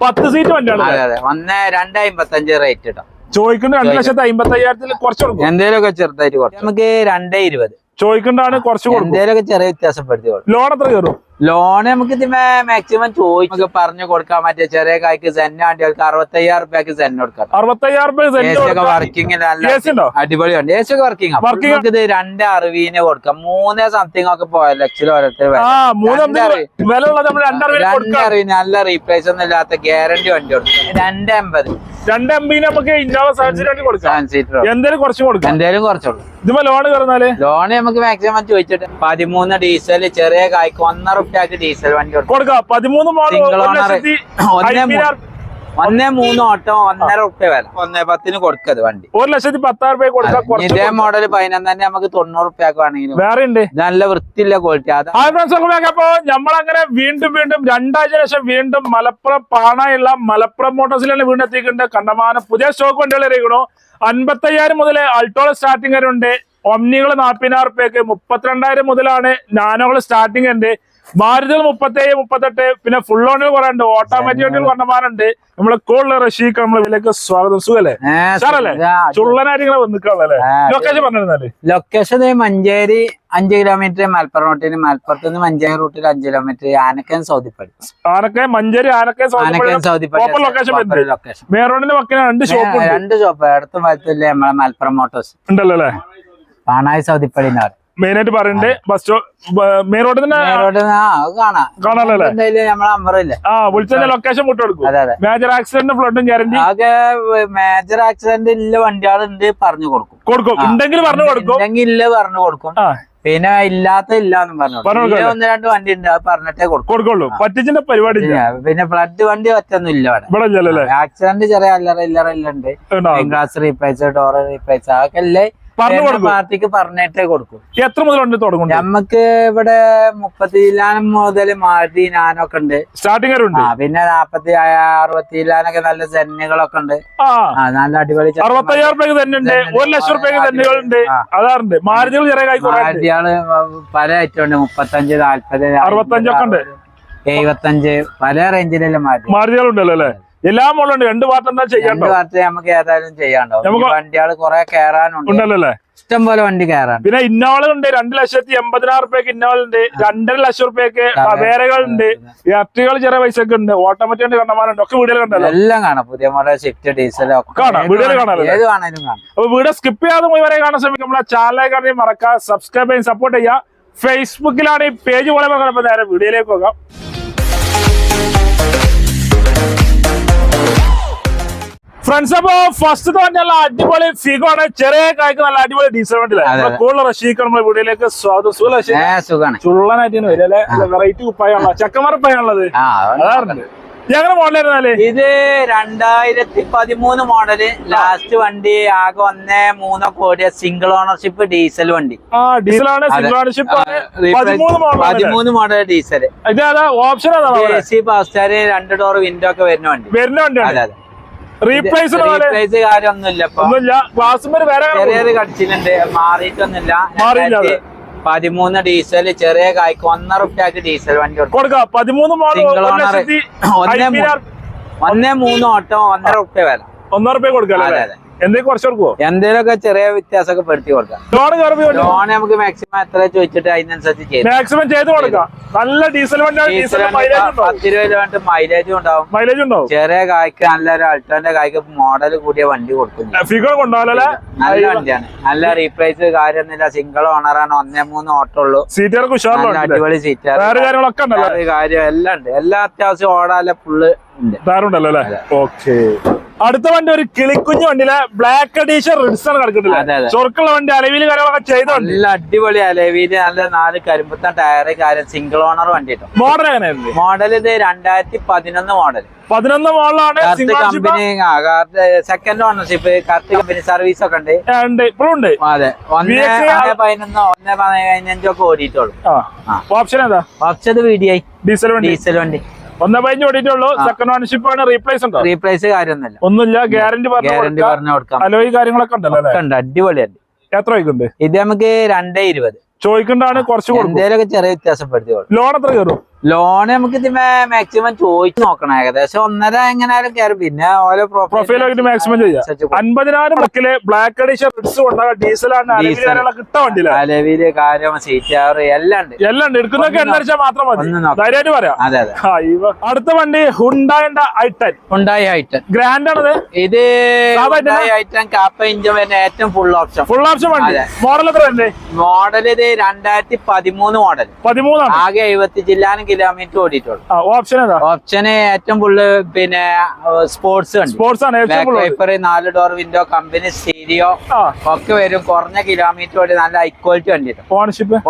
10 seat വണ്ടിയാണ്. അതെ അതെ 1,255 റേറ്റ് കേട്ടോ. ചോദിക്കുന്നത് 2,50,000 കുറച്ച് കൊടുക്കും. എന്തേലൊക്കെ ചെറുതായിട്ട് കുറച്ച് നമുക്ക് 2,20 ചോദിക്കണ്ടാണ് കുറച്ച് കൊടുക്കും. എന്തേലൊക്കെ ചെറിയ വ്യത്യാസപ്പെടുത്തി കൊടുക്കും. ലോൺ എത്ര കയറും? ലോണ് നമുക്ക് മാക്സിമം ചോദിച്ചു പറഞ്ഞു കൊടുക്കാൻ പറ്റിയ ചെറിയ കായ്ക്ക് സെന്നെ വണ്ടികൾക്ക് 65,000 റുപ്യക്ക് സെന്നെ കൊടുക്കാം. 65,000 വർക്കിംഗ് അടിപൊളി വണ്ടി. AC ഒക്കെ വർക്കിംഗ്. നമുക്ക് ഇത് 2,60 കൊടുക്കാം. 3 സംതിങ് ഒക്കെ പോയാൽ ലക്ഷത്തിൽ ഓരോരുത്തർ 2,60 നല്ല റീപ്ലേസ് ഒന്നും ഇല്ലാത്ത ഗ്യാരണ്ടി വണ്ടി കൊടുക്കാം. 2,80 നമുക്ക് ഇന്നോവ 7 സീറ്റ് കൊടുക്കാം. എന്തേലും കുറച്ച് കൊടുക്കാം. എന്തേലും കുറച്ചുള്ളൂ. ഇതുമ്പോ ലോണ് കയറുന്നാല് ലോണ് നമുക്ക് മാക്സിമം ചോദിച്ചിട്ട് 13 ഡീസൽ ചെറിയ കായ്ക്ക് 1 റുപ്യക്ക് ഡീസൽ വണ്ടി കൊടുക്കാം. 13 1,3 ഓട്ടം 1.5 റുപ്യ വില 1,10 കൊടുക്കത് വണ്ടി. 1,10,000 കൊടുക്കാം. ഇതേ മോഡൽ 11 തന്നെ നമുക്ക് 90 റുപ്യക്ക് വേണമെങ്കിലും വേറെ ഉണ്ട്. നല്ല വൃത്തിയുള്ള ക്വാളിറ്റി. അപ്പൊ നമ്മളങ്ങനെ വീണ്ടും 2 ആഴ്ച ശേഷം വീണ്ടും മലപ്പുറം പാണയുള്ള മലപ്പുറം മോട്ടോഴ്സിലാണ് വീണ്ടും എത്തിയിട്ടുണ്ട്. കണ്ടമാനം പുതിയ സ്റ്റോക്ക് വണ്ടികൾ ഇറങ്ങണോ. 55,000 മുതൽ അൾട്ടോള് സ്റ്റാർട്ടിംഗ് വരുന്നുണ്ട്. ഒമ്നികൾ 40,000 റുപ്യക്ക്. 32,000 മുതലാണ് നാനോകൾ സ്റ്റാർട്ടിംഗ് ഉണ്ട്. മാരുതികൾ 37, 38. പിന്നെ ഫുൾ ഓണിൽ കുറെ ഉണ്ട്. ഓട്ടോമാറ്റിക് വണ്ടികൾ പറഞ്ഞമാരുണ്ട്. നമ്മളെ കോളിലെ റഷീക്ക് നമ്മളെ ഇതിലേക്ക് സ്വാഗതം. സുഖല്ലേ സാറല്ലേ? ചുള്ളനായിട്ട് ഇങ്ങനെ വന്നിക്കാണല്ലേ? ലൊക്കേഷൻ പറഞ്ഞിരുന്നാല് ലൊക്കേഷൻ മഞ്ചേരി 5 കിലോമീറ്റർ മലപ്പുറം റൂട്ടിന്. മലപ്പുറത്ത് നിന്ന് മഞ്ചേരി റൂട്ടിൽ 5 kilometre. Anakkayam Saudippadi. Manjeri Anakkayam Saudippadi location. Main റോഡിന്റെ പക്കന 2 ഷോപ്പ്. 2 ഷോപ്പ് അടുത്ത ഭാഗത്തില്ലേ നമ്മളെ മലപ്പുറം മോട്ടോഴ്സ് ഉണ്ടല്ലോ അല്ലേ? പാണായി സൗദിപ്പടി മെയിൻ ആയിട്ട് പറയുന്നുണ്ട്. ബസ് സ്റ്റോപ്പ് മെയിൻ റോഡിൽ വിളിച്ച ലൊക്കേഷൻ വിട്ടുകൊടുക്കും. മേജർ ആക്സിഡന്റ് ഫ്ലഡും ഗ്യാരണ്ടി. മേജർ ആക്സിഡന്റ് ഇല്ല വണ്ടികളുണ്ട് പറഞ്ഞു കൊടുക്കും. ഉണ്ടെങ്കിൽ പറഞ്ഞു കൊടുക്കും. ഇല്ല പറഞ്ഞു കൊടുക്കും. പിന്നെ ഇല്ലാത്ത ഇല്ലാന്നും പറഞ്ഞു 1-2 വണ്ടി ഉണ്ട്. അത് പറഞ്ഞിട്ടേ കൊടുക്കുള്ളൂ. പറ്റിച്ചിന്റെ പരിപാടി. പിന്നെ ഫ്ലഡ് വണ്ടി ഒറ്റൊന്നും ഇല്ല ഇവിടെ. ആക്സിഡന്റ് ചെറിയ അല്ലറ ഉണ്ട്. ഗ്ലാസ് റീപ്ലേസ്, ഡോർ റീപ്ലേസ് അതൊക്കെ അല്ലേ പാർട്ടിക്ക് പറഞ്ഞിട്ടേ കൊടുക്കും. എത്ര മുതൽ തുടങ്ങും? നമുക്ക് ഇവിടെ 30,000 മുതൽ മാരുതി നാനൊക്കെ ഉണ്ട്. സ്റ്റാർട്ടിംഗ് പിന്നെ 40,000-60,000 നല്ല സെന്നുകളൊക്കെ ഉണ്ട്. നല്ല അടിപൊളി 65,000 റുപ്യക്ക് തന്നെ ഉണ്ട്. 1,00,000 റുപ്യക്ക് തന്നെകളുണ്ട്. അതാറുണ്ട്. മാരുതികൾ മാരുതികള് പല ഐറ്റം ഉണ്ട്. 35, 40, 65 ഒക്കെ ഉണ്ട്. 75 പല റേഞ്ചിലെല്ലാം മാരുതികളുണ്ടല്ലോ അല്ലേ? എല്ലാ മോളുണ്ട്. 2 പാർട്ട് എന്താ ചെയ്യാണ്ടോ? നമുക്ക് ഏതായാലും ചെയ്യാണ്ടോ. വണ്ടികള് കുറെ കയറാനുണ്ടല്ലേ? ഇഷ്ടം പോലെ വണ്ടി കയറാൻ. പിന്നെ ഇന്നോളുണ്ട്. 2,80,000 റുപ്യക്ക് ഇന്നോളുണ്ട്. 2.5 ലക്ഷം റുപ്യക്ക് വേരകളുണ്ട്. ഇലക്ട്രികൾ ചെറിയ പൈസക്ക് ഉണ്ട്. ഓട്ടോമാറ്റിക് വണ്ടി കണ്ടമാരുണ്ട്. ഒക്കെ വീഡിയോ കണ്ടല്ലോ. എല്ലാം കാണാം. പുതിയ മോഡൽ സ്വിഫ്റ്റ് ഡീസൽ കാണാം. വീഡിയോ കാണാം. അപ്പൊ വീഡിയോ സ്കിപ്പ് ചെയ്യാതെ മുഴുവൻ കാണാൻ ശ്രമിക്കും. നമ്മളെ ചാനലിലേക്ക് മറക്കാം. സബ്സ്ക്രൈബ് ചെയ്യാൻ സപ്പോർട്ട് ചെയ്യാം. ഫേസ്ബുക്കിലാണ് ഈ പേജ് പോലെ നോക്കാം. നേരെ വീഡിയോയിലേക്ക് പോകാം. ഫ്രണ്ട്സ്, അപ്പൊ ഫസ്റ്റ് നല്ല അടിപൊളി ഫിഗോ ആണ്. ചെറിയ കായ്ക്ക് നല്ല അടിപൊളി ഡീസൽ വണ്ടിയിലാണ്. കൂടുതൽ റഷീക്ക് നമ്മുടെ വീഡിയോയിലേക്ക് സ്വാഗതം. സുഖമാണ്. ചുള്ളനായിട്ട് വരില്ലേ? വെറൈറ്റി കുപ്പായാണല്ലോ. ചക്കമറപ്പായാണുള്ളത്. അതാറുണ്ട്. ഞങ്ങളുടെ മോഡലായിരുന്നാല് ഇത് 2013 മോഡല്. ലാസ്റ്റ് വണ്ടി ആകെ 1.3 കോടി. സിംഗിൾ ഓണർഷിപ്പ് ഡീസൽ വണ്ടി. ഡീസലാണ്. Single ownership 13 model diesel. Option AC power steering 2 door window ഒക്കെ വരുന്ന വണ്ടി. അതെ. റീപ്ലേസ് കാര്യമൊന്നുമില്ല. ചെറിയൊരു കടിച്ചിട്ടുണ്ട്. മാറിയിട്ടൊന്നുമില്ല. 13 ഡീസൽ ചെറിയ കായ്ക്ക് 1 റുപ്യക്ക് ഡീസൽ വണ്ടി കൊടുക്കാം. 13 സിംഗിൾ ഓണർ 1.3 ഓട്ടം 1.5 റുപ്യ വില. 1 റുപ്യ കൊടുക്കാം. എന്തെങ്കിലും കുറച്ച് കൊടുക്കുവോ? എന്തെങ്കിലുമൊക്കെ ചെറിയ വ്യത്യാസമൊക്കെ പെടുത്തി കൊടുക്കാം. ലോൺ നമുക്ക് മാക്സിമം എത്ര ചോദിച്ചിട്ട് അതിനനുസരിച്ച് മാക്സിമം ചെയ്ത് കൊടുക്കാം. നല്ല ഡീസൽ 10-20 കിലോമീറ്റർ മൈലേജും ഉണ്ടാവും. ചെറിയ കായ്ക്ക് നല്ലൊരു അൾട്ടോന്റെ കായ്ക്ക് മോഡൽ കൂടിയ വണ്ടി കൊടുക്കും. നല്ല വണ്ടിയാണ്. നല്ല റീപ്ലേസ് കാര്യമൊന്നുമില്ല. സിംഗിൾ ഓണറാണ്. 1.3 ഓട്ടോ ഉള്ളൂ. അടിപൊളി സീറ്റ് കാര്യം എല്ലാം ഉണ്ട്. എല്ലാ അത്യാവശ്യം ഓടാല്ല ഫുള്ള് ഉണ്ട്. ഓക്കെ. അടുത്ത വണ്ടി ഒരു കിളിക്കുഞ്ഞു വണ്ടിയിലെ ബ്ലാക്ക് എഡീഷൻ റിഡ്സൺ കിടക്കുന്നില്ല. ചൊറുക്കുള്ള വണ്ടി. അലവില് കാര്യങ്ങളൊക്കെ ചെയ്തോണ്ട് നല്ല അടിപൊളി അലവില് നല്ല 4 കരിമ്പുത്ത ടയറ് കാര്യം. സിംഗിൾ ഓണർ വണ്ടി. മോഡൽ എങ്ങനെയായിരുന്നു? മോഡൽ ഇത് 2011 മോഡൽ. 11 മോഡലാണ്. Company second ownership. Correct company service ഒക്കെ ഉണ്ട്. ഇപ്പോഴും ഉണ്ട്. അതെ. 1.15 ഒക്കെ ഓടിയിട്ടുള്ളൂ. ഓപ്ഷൻ ഏതാ? ഓപ്ഷൻ VDI ഡീസൽ വണ്ടി. 1.5 ഓടിയിട്ടുള്ളൂ. സെക്കൻഡ് ഓണർഷിപ്പ് ആണ്. റീപ്ലേസ് ഉണ്ടോ? റീപ്ലേസ് കാര്യമൊന്നുമില്ല. ഒന്നുമില്ല. ഗ്യാരണ്ടി പറഞ്ഞു കൊടുക്കാം. അലോയ് കാര്യങ്ങളൊക്കെ ഉണ്ടല്ലോ. അടിപൊളിയാണ്. എത്ര ചോദിക്കുന്നുണ്ട്? ഇത് നമുക്ക് 2.20 ചോദിക്കണ്ടാണ്. കുറച്ച് എന്തെങ്കിലുമൊക്കെ ചെറിയ വ്യത്യാസപ്പെടുത്തി. ലോൺ എത്ര കയറും? ലോൺ നമുക്ക് ഇതിമേ മാക്സിമം ചോദിച്ചു നോക്കണം. ഏകദേശം 1.5 എങ്ങനെയാലും കയറും. പിന്നെ ഓരോ പ്രൊഫൈലായിട്ട് മാക്സിമം ചെയ്യാം. 50,000 മുടക്കില് ബ്ലാക്ക് എഡിഷൻ ഡീസലാണ് കിട്ടാൻ വേണ്ടിയില്ല. അലവില് കാര്യം സീറ്റ് എല്ലാം ഉണ്ട്. എടുക്കുന്നൊക്കെ എണ്ണടിച്ചാൽ മാത്രം മതി. ധൈര്യമായിട്ട് പറയാം. അതെ അതെ. അടുത്ത വണ്ടി ഹുണ്ടായിന്റെ ഹുണ്ടായി i10 ഗ്രാൻഡ് ആണത്. ഇത് i10 കാപ്പ ഇഞ്ചൻ വരുന്ന ഏറ്റവും ഫുൾ ഓപ്ഷൻ വണ്ടി. മോഡൽ എത്ര ഉണ്ട്? മോഡൽ ഇത് 2013 മോഡൽ. 13 ആകെ 70 ജില്ലാനും കിലോമീറ്റർ ഓടിയിട്ടുള്ളൂ. ഓപ്ഷന് ഏറ്റവും ഫുള്ള് പിന്നെ സ്പോർട്സ് ഉണ്ട്. 4 ഡോർ വിൻഡോ കമ്പനി സ്റ്റീരിയോ ഒക്കെ വരും. കുറഞ്ഞ കിലോമീറ്റർ ഓടി നല്ല ഹൈ ക്വാളിറ്റി വണ്ടി.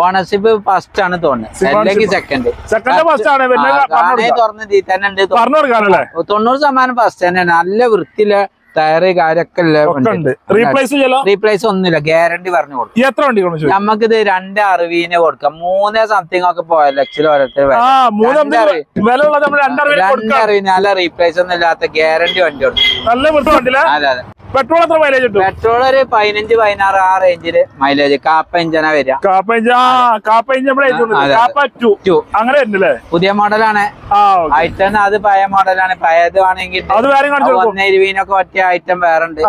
ഓണർഷിപ്പ് ഫസ്റ്റ് ആണ് തോന്നുന്നത്, അല്ലെങ്കിൽ സെക്കൻഡ് തുറന്ന് തന്നെ ഉണ്ട്. 90% ഫസ്റ്റ് തന്നെ. നല്ല വൃത്തിയില് ടയറ് കാര്യൊക്കെ റീപ്ലേസ് ഒന്നുമില്ല. ഗ്യാരണ്ടി പറഞ്ഞു കൊടുക്കും. എത്ര വണ്ടി നമുക്കിത് 2.60 കൊടുക്കാം. 3 സംതിങ് ഒക്കെ പോയ ലക്ഷം ഓരോരുത്തർ 2.60 നല്ല റീപ്ലേസ് ഒന്നും ഇല്ലാത്ത ഗ്യാരണ്ടി വണ്ടി കൊടുക്കും. അതെ അതെ. പെട്രോൾ എത്ര മൈലേജ്? പെട്രോൾ ഒരു 15-16 ആ റേഞ്ചില് മൈലേജ്. കാപ്പ ഇഞ്ചനാ വരിക. അങ്ങനെ പുതിയ മോഡലാണ്. i10 അത് പഴയ മോഡലാണ്. പഴയത് വേണമെങ്കിൽ 1.20 പറ്റിയ ഐറ്റം വേറെ ഉണ്ട്.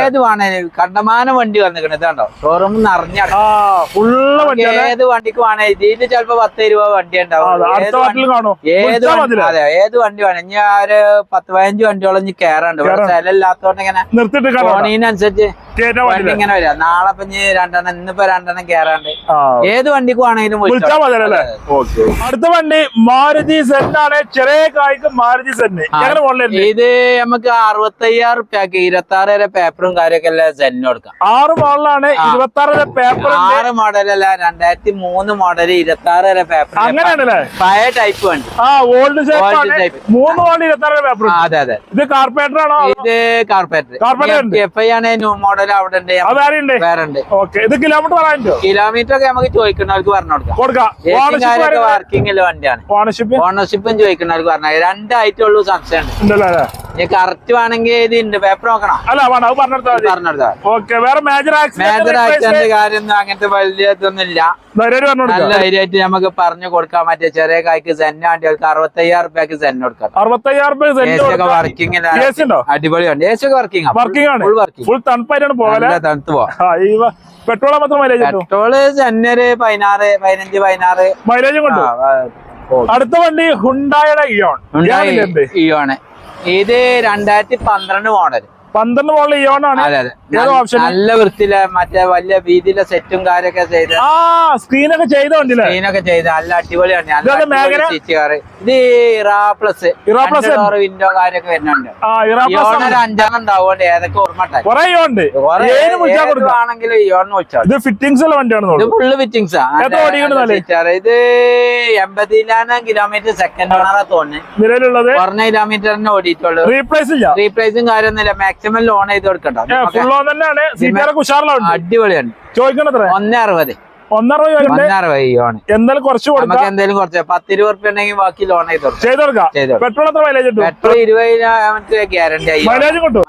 ഏത് വേണേലും കണ്ടമാനം വണ്ടി വന്നിട്ടുണ്ട്. ഇതാണ്ടോ ഷോറൂം നിറഞ്ഞ ഏത് വണ്ടിക്ക് വേണേ. ഇതിന് ചിലപ്പോ 10-20 വണ്ടി ഉണ്ടാവും. അതെ, ഏത് വണ്ടി വേണം. ഇനി ഒരു 10-15 വണ്ടിയോളം ഇനി കയറുണ്ട്. സ്ഥലം ഇല്ലാത്തോണ്ട് ഫോണിനനുസരിച്ച് വണ്ടി ഇങ്ങനെ വരിക. നാളെ ഇനി 2 ഇന്നിപ്പോ 2 കയറാണ്ട് ഏത് വണ്ടിക്ക് വേണമെങ്കിലും. അടുത്ത വണ്ടി മാരുതി സെൻ ആണ്. ചെറിയ കായ്ക്ക് മാരുതി സെൻ. ഇത് നമുക്ക് 65,000 റുപ്യക്ക് 26 വരെ പേപ്പറും കാര്യമൊക്കെ എല്ലാം സെന്നിന് കൊടുക്കാം. 6 മോഡലാണ്. 26 പേപ്പർ. 6 മോഡലല്ല, 2003 മോഡൽ 26 വരെ പേപ്പർ. അങ്ങനെയാണല്ലേ? പഴയ ടൈപ്പ് വണ്ടി. Old type. 3 model 26 paper. അതെ അതെ. ഇത് കാർപ്പറേറ്റർ ആണോ? ഇത് കാർപ്പറേറ്റർ. FI ആണ് ന്യൂ മോഡൽ. അവിടെ ഉണ്ട്, വേറെ ഉണ്ട്. ഇത് കിലോമീറ്റർ ഒക്കെ നമുക്ക് ചോദിക്കുന്നവർക്ക് പറഞ്ഞു കൊടുക്കാം. വർക്കിംഗ് വണ്ടിയാണ്. ഓണർഷിപ്പും ചോദിക്കുന്നവർക്ക് പറഞ്ഞു. 2 ആയിട്ടുള്ളൂ സംശയം. കറക്റ്റ് വേണമെങ്കിൽ ഇത് ഉണ്ട്. പേപ്പർ നോക്കണം. മേജർ ആക്സിഡന്റ് കാര്യമൊന്നും അങ്ങനത്തെ വലിയ ഇതൊന്നും ഇല്ല. നല്ല ധൈര്യമായിട്ട് നമുക്ക് പറഞ്ഞു കൊടുക്കാൻ പറ്റിയ ചെറിയ കായ്ക്ക് സെന്ന് വണ്ടികൾക്ക് 65,000 റുപ്യക്ക് സെന്ന് കൊടുക്കാം. 65,000 വർക്കിംഗ് അടിപൊളിയുണ്ട്. AC ഒക്കെ വർക്കിംഗ് തണുപ്പായിട്ടാണ് പോകാൻ. തണുത്ത് പോവാം. പെട്രോൾ മാത്രം പെട്രോള് സെന്നൊരു 15-16 മൈലേജും കൊണ്ട്. അടുത്ത വണ്ടി ഹുണ്ടായുടെ ഇയോണ്. ഇത് 2012 മോഡൽ. 12 മോഡൽ ഇയോണാണ്. നല്ല വൃത്തിയില് മറ്റേ വലിയ വീതിയിലെ സെറ്റും കാര്യമൊക്കെ ചെയ്ത് സ്ക്രീനൊക്കെ സ്ക്രീനൊക്കെ ചെയ്ത് നല്ല അടിപൊളിയാണ്. ഇത് ഇറാ പ്ലസ് വിൻഡോ കാര്യമൊക്കെ വരുന്നുണ്ട്. 5 ഉണ്ടാവുകൊണ്ട് ഏതൊക്കെ ഓർമ്മ ഇയോന്ന് വെച്ചാൽ ഫിറ്റിംഗ്സ് ഇത് ഫുള്ള് ഫിറ്റിംഗ്സ്. ഇത് 80,000 കിലോമീറ്റർ സെക്കൻഡ് ഓണറാ തോന്നുന്നു. കുറഞ്ഞ കിലോമീറ്ററിന് ഓടിയിട്ടുള്ളൂ. റീപ്ലേസും കാര്യമൊന്നുമില്ല. മാക്സിമം ലോൺ ചെയ്ത് കൊടുക്കണ്ടോ. അടിപൊളിയാണ്. ചോദിക്കണത്ര 1.60. 1.60 എന്തായാലും കുറച്ച് നമുക്ക് എന്തെങ്കിലും കുറച്ച് 10-20 റുപ്യ ഉണ്ടെങ്കിൽ ബാക്കി ലോൺ ചെയ്ത് കൊടുക്കാം. പെട്രോൾ എത്ര മൈലേജ്? പെട്രോൾ 20 ഗ്യാരണ്ടി മൈലേജ് കിട്ടും.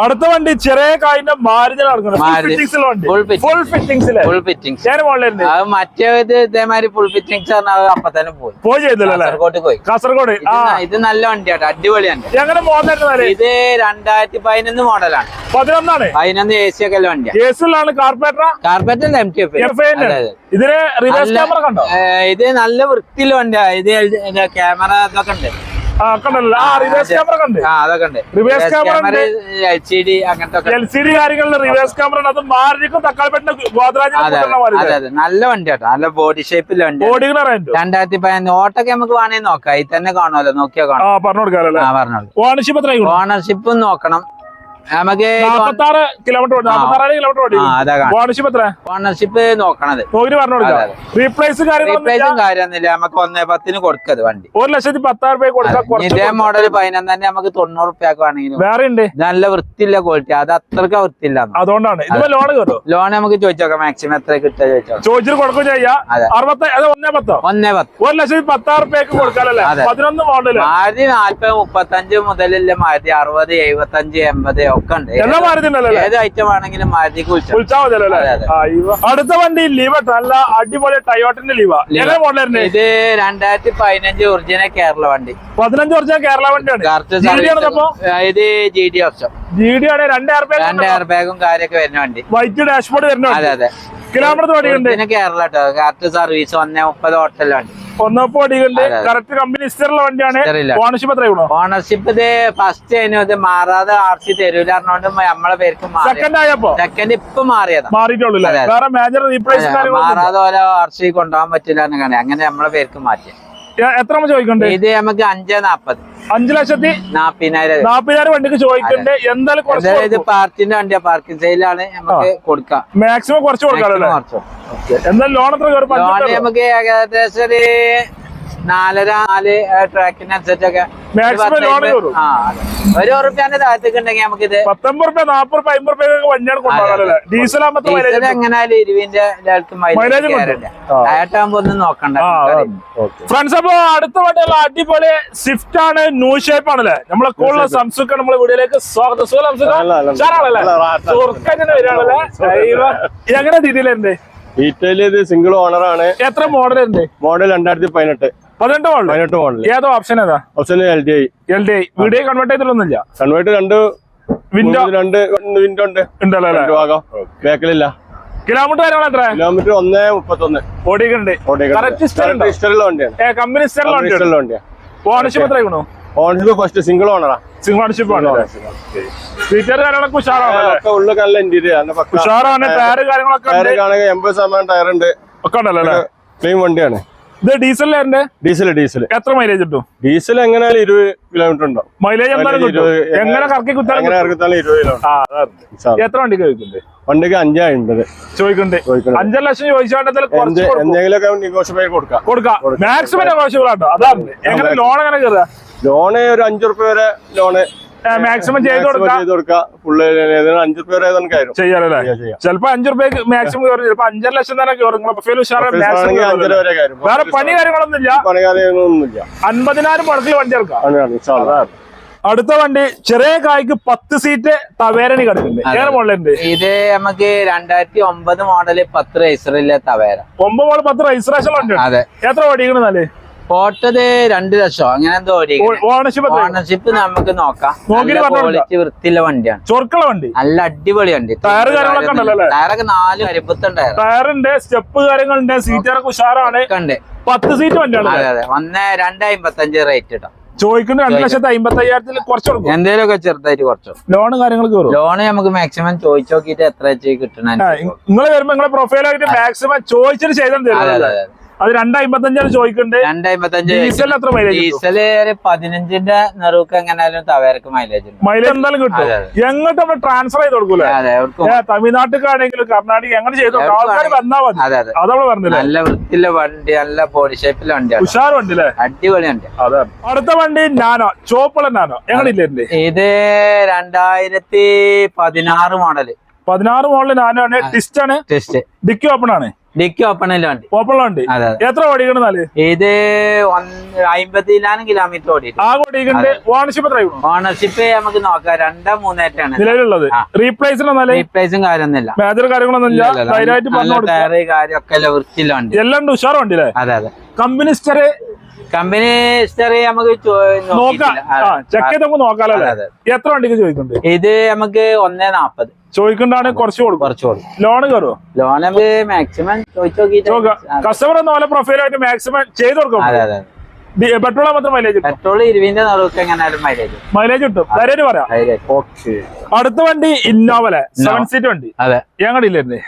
അടുത്ത വണ്ടി ചെറിയ കായിന്റെ ഫുൾ ഫിറ്റിംഗ്സ്. മറ്റേത് ഇതേമാതിരി ഫുൾ ഫിറ്റിംഗ്സ് അപ്പൊ തന്നെ പോയി കാസർഗോഡ്. ഇത് നല്ല വണ്ടിയാണ്. അടിപൊളിയാണ്. ഇത് 2011 മോഡലാണ്. 11 AC ഒക്കെ ഉള്ള വണ്ടിയാണ്. കാർപ്പറേറ്റർ ഇതിന് റിവേഴ്സ് ക്യാമറ കണ്ടോ? ഇത് നല്ല വൃത്തിയിൽ വണ്ടിയാ. ഇത് ക്യാമറ ഇതൊക്കെ ഉണ്ട്. റിവേഴ്സ് ക്യാമറ കണ്ട്. അതൊക്കെ ഉണ്ട്. റിവേഴ്സ് ക്യാമറ LCD അങ്ങനത്തെ LCD കാര്യങ്ങളിൽ റിവേഴ്സ് ക്യാമറ. അത് മാരുതിക്കും തക്കാളിപ്പേട്ടിനും ഗോദ്രാജിനും നല്ല വണ്ടിയാട്ടോ. നല്ല ബോഡി ഷേപ്പിൽ വണ്ടി. 2011 ഓട്ടൊക്കെ നമുക്ക് വേണമെങ്കിൽ നോക്കാം. ഇത് തന്നെ കാണുമല്ലോ. നോക്കിയാ കാണാം. പറഞ്ഞു കൊടുക്കാം. ഓണർഷിപ്പ് നോക്കണം. നമുക്ക് 46 കിലോമീറ്റർ ഓണർഷിപ്പ് നോക്കണത്. റീപ്ലേസും കാര്യമൊന്നുമില്ല. നമുക്ക് 1.10 കൊടുക്കത് വണ്ടി. 1,10,000 ഇതേ മോഡൽ 11 തന്നെ നമുക്ക് 90 റുപ്യക്ക് വേണമെങ്കിലും വേറെ ഉണ്ട്. നല്ല വൃത്തിയില്ല ക്വാളിറ്റി. അത് അത്രക്ക് വൃത്തിയില്ല. അതുകൊണ്ടാണ് ലോൺ നമുക്ക് ചോദിച്ചോക്കാം. മാക്സിമം എത്ര കിട്ടുക ചോദിച്ചിട്ട് കൊടുക്കും ചെയ്യാം. 1,10,000 റുപ്യക്ക് കൊടുക്കാനല്ലേ? 11 മോഡൽ. മാരുതി 40-35 മുതലുള്ള മാരുതി 60, 75, 80 ഒക്കെ ഉണ്ട്. എല്ലാം മാരുതിണ്ടല്ലോ, ഏത് ഐറ്റം ആണെങ്കിലും മാരുതിക്ക് വിളിച്ചാൽ മതിയല്ലോ. അടുത്ത വണ്ടി ലീവ, നല്ല അടിപൊളി ടയോട്ടന്റെ ലീവ. ഇത് 2015 ഒറിജിനൽ കേരള വണ്ടി. 15 ഒറിജിനൽ കേരള വണ്ടിയാണ്. ഇത് GD ഓപ്ഷൻ. GD ആണ്. 2 എയർ ബാഗും കാര്യമൊക്കെ വരുന്ന വണ്ടി. വൈറ്റ് ഡാഷ്ബോർഡ് വരുന്ന. അതെ അതെ. കിലോമീറ്റർ ഓടിയുണ്ട് കേരള കറക്റ്റ് സർവീസ് 130 ഹോട്ടൽ വണ്ടി. 130 ഓടിയുണ്ട്. കറക്റ്റ് കമ്പനി ഹിസ്റ്ററിലുള്ള വണ്ടിയാണ്. ഓണർഷിപ്പ് എത്രയാണോ? ഓണർഷിപ്പ് ഇത് ഫസ്റ്റ് ഇത് മാറാതെ RC തരൂല പറഞ്ഞോണ്ട് നമ്മളെ പേർക്ക് സെക്കൻഡ് ഇപ്പൊ മാറിയതാ. മാറിയിട്ടുള്ളൂ. വേറെ മേജർ റീപ്ലേസ് മാറാതെ ഓരോ RC കൊണ്ടുപോകാൻ പറ്റില്ല അങ്ങനെ നമ്മളെ പേർക്ക് മാറ്റി. എത്ര ചോദിക്കണ്ടേ? ഇത് നമുക്ക് 5,40. 5,40,000 വണ്ടിക്ക് ചോദിക്കണ്ടേ? എന്തായാലും ഇത് പാർക്കിന്റെ വണ്ടിയാ, പാർക്കിംഗ് സെയിലാണ് നമുക്ക് കൊടുക്കാം. മാക്സിമം കുറച്ച് കൊടുക്കാമല്ലോ. എന്തായാലും ലോൺ എത്ര? ലോൺ നമുക്ക് ഏകദേശം ഒരു 4 ട്രാക്കിനനുസരിച്ചൊക്കെ ഒരു ഉറുപ്പ്യാന്റെ താഴത്തേക്ക് ഉണ്ടെങ്കിൽ നമുക്ക് ഇത് 19 രൂപ 40 രൂപ 50 രൂപ വണ്ടിയാണ് കൊണ്ടുപോകാനല്ലേ? ഡീസൽ എങ്ങനെയാലും 20ന്റെ ആയിട്ടാകുമ്പോ ഒന്നും നോക്കണ്ട. ഫ്രണ്ട്സ്, അപ്പൊ അടുത്ത വണ്ടിയുള്ള അടിപൊളി സ്വിഫ്റ്റ് ആണ്. ന്യൂ ഷേപ്പ് ആണല്ലേ? നമ്മളെ കൂടുതൽ സംസുഖം നമ്മളെ വീഡിയോയിലേക്ക് സ്വാഗതം. എങ്ങനെ രീതിയിലുണ്ട്? സിംഗിൾ ഓണർ ആണ്. എത്ര മോഡൽ ഉണ്ട്? മോഡൽ 2018. 18 മോഡൽ. ഏതോ ഓപ്ഷൻ ഏതാ? Option LDI. വീഡിയോ കൺവേർട്ട് ചെയ്തിട്ടൊന്നുമില്ല. കൺവേർട്ട് രണ്ട് വിൻഡോ ഉണ്ട് ഉണ്ടല്ലോ. ബാക്കിലില്ല. കിലോമീറ്റർ കാര്യങ്ങൾ എത്ര? കിലോമീറ്റർ 1:31 ഓടിക്കുന്നുണ്ട്. കമ്പനി വണ്ടിയാണ്. ഓണർഷിപ്പ് എത്രയാണോ? ഓണർഷിപ്പ് ഫസ്റ്റ് സിംഗിൾ ഓണറാ. സിംഗിൾ ഓണർഷിപ്പ് ആണ്. ഫീച്ചർ കാര്യങ്ങളൊക്കെ ഉഷാറാണ്. ഉള്ള നല്ല ഇന്റീരിയർ ഉഷാറാണ്. ടയർ കാര്യങ്ങളൊക്കെ 80% ടയർ ഉണ്ട്. ഒക്കെ ഉണ്ടല്ലോ. ക്ലീൻ വണ്ടിയാണ്. ഇത് ഡീസലിന്റെ? ഡീസൽ. എത്ര മൈലേജ് കിട്ടും? ഡീസൽ എങ്ങനെയാലും 20 കിലോമീറ്റർ ഉണ്ടാവും. മൈലേജ് എന്തായാലും എങ്ങനെ കറക്കി കുത്താൻ 20 കിലോമീറ്റർ. എത്ര വണ്ടിക്ക് ചോദിക്കുന്നുണ്ട്? വണ്ടിക്ക് 5,50 ചോദിക്കുന്നുണ്ട്. 5 ലക്ഷം എന്തെങ്കിലുമൊക്കെ നെഗോഷ്യബിൾ കൊടുക്കാം. മാക്സിമം നെഗോഷ്യബിൾ ആട്ടോ. അതാണ്. എങ്ങനെ ലോൺ എങ്ങനെ കയറുക? ലോണ് ഒരു 5 രൂപ വരെ ലോണ് മാക്സിമം ചെയ്ത് കൊടുക്കാം. ഫുള്ള് 5 രൂപ വരെ ചെയ്യാറല്ലേ? ചിലപ്പോ 5 രൂപയ്ക്ക് മാക്സിമം കയറും. ചിലപ്പോ 5 ലക്ഷം തന്നെ കയറും. വേറെ പണി കാര്യങ്ങളൊന്നുമില്ല. 50,000 മുടക്കിൽ വണ്ടി ഇറക്കാം. അടുത്ത വണ്ടി ചെറിയ കായ്ക്ക് 10 സീറ്റ് തവേരണി കിടക്കുന്നുണ്ട്. ഏറെ മോഡലുണ്ട്. ഇത് നമുക്ക് 2009 മോഡല് 10 രജിസ്റ്ററിലെ തവേര. 9 മോഡൽ 10 രജിസ്ട്രേഷൻ വണ്ടി. അതെ. എത്ര ഓടിക്കണെന്നാല്? പോട്ടത് 2 ലക്ഷം അങ്ങനെ എന്തോ ഓണർഷിപ്പ് നമുക്ക് നോക്കാം. ക്വാളിറ്റി വൃത്തിയുള്ള വണ്ടിയാണ്. ചൊർക്കുള്ള വണ്ടി. നല്ല അടിപൊളി വണ്ടി. ടയറൊക്കെ 4 കരിമ്പത്തുണ്ടായിരുന്നു. ടയറുണ്ട്, സ്റ്റെപ്പ് കാര്യങ്ങളുണ്ട്, സീറ്ററൊക്കെ ഉഷാറാണ്. 10 സീറ്റ് വണ്ടിയാണ്. അതെ അതെ. 2,55 റേറ്റ് ഇട്ടാ ചോദിക്കുന്നത്. 2,55,000 കുറച്ച് കൊടുക്കും. എന്തെങ്കിലുമൊക്കെ ചെറുതായിട്ട് കുറച്ചു. ലോണ് കാര്യങ്ങൾ കയറും. ലോണ് നമുക്ക് മാക്സിമം ചോദിച്ചു നോക്കിയിട്ട് എത്ര കിട്ടണ നിങ്ങൾ വരുമ്പോ നിങ്ങളെ പ്രൊഫൈലായിട്ട് മാക്സിമം ചോദിച്ചിട്ട് ചെയ്താൽ തരും. അത് 2,55 ചോദിക്കുന്നുണ്ട്. 2,55. ഡീസൽ എത്ര മൈലേജ്? ഡീസല് 15ന്റെ നെറുക്ക് എങ്ങനെയാലും തവേരക്ക് മൈലേജ് എന്തായാലും കിട്ടും. എങ്ങോട്ട് നമ്മൾ ട്രാൻസ്ഫർ ചെയ്ത് കൊടുക്കൂലേ? തമിഴ്നാട്ടിലാണെങ്കിലും കർണാടക എങ്ങനെ ചെയ്ത് ആൾക്കാർ വന്നാൽ മതി. അതവള് പറഞ്ഞില്ല. നല്ല വൃത്തിയുള്ള വണ്ടി, നല്ല ബോഡി ഷേപ്പിലെ വണ്ടിയാണ്. ഉഷാർ വണ്ടി അല്ലേ? അടിപൊളി വണ്ടി. അതാണ്. അടുത്ത വണ്ടി നാനോ, ചോപ്പുള്ള നാനോ. എങ്ങനെയില്ലേ? ഇത് 2016 മോഡല്. 16 മോഡല് നാനോ ആണ്. ടിസ്റ്റ് ആണ്. ഡിക്കി ഓപ്പൺ ആണ്. ഡിക്കി ഓപ്പണില്ല വണ്ടി. ഓപ്പണുള്ള വണ്ടി. എത്ര ഓടിക്കണെന്നാല്? ഇത് 50,000 കിലോമീറ്റർ ഓടി. ഓണർഷിപ്പ് എത്ര? ഓണർഷിപ്പ് നമുക്ക് നോക്കാം. 2-3 നിലവിലുള്ളത്. റീപ്ലേസും കാര്യമൊന്നുമില്ല. മേജർ കാര്യങ്ങളൊന്നുമില്ല. കാര്യമൊക്കെ വൃത്തിയില്ല വണ്ടി. എല്ലാം ഉഷാർ വണ്ടി അല്ലേ? അതെ അതെ. കമ്പനി ഹിസ്റ്ററി നമുക്ക് ചെക്ക് ചെയ്ത് നമുക്ക് നോക്കാലോ. എത്ര വണ്ടിക്ക് ചോദിക്കുന്നുണ്ട്? ഇത് നമുക്ക് 1,40 ചോദിക്കണ്ടാണ്. കുറച്ച് കൊടുക്കും. ലോണ് കയറുമോ? ലോൺ നമുക്ക് മാക്സിമം ചോദിച്ചു നോക്കിയിട്ട് കസ്റ്റമർ എന്ന പോലെ പ്രൊഫൈലായിട്ട് മാക്സിമം ചെയ്ത് കൊടുക്കും. പെട്രോൾ മാത്രം മൈലേജ്? പെട്രോൾ 20ന്റെ നിറവൊക്കെ എങ്ങനെയാലും മൈലേജ് കിട്ടും. ധൈര്യം പറയാം. അടുത്ത വണ്ടി ഇന്നോവലെ 7 സീറ്റ് വണ്ടി. അതെ. ഞങ്ങളില്ലേ? ഇത്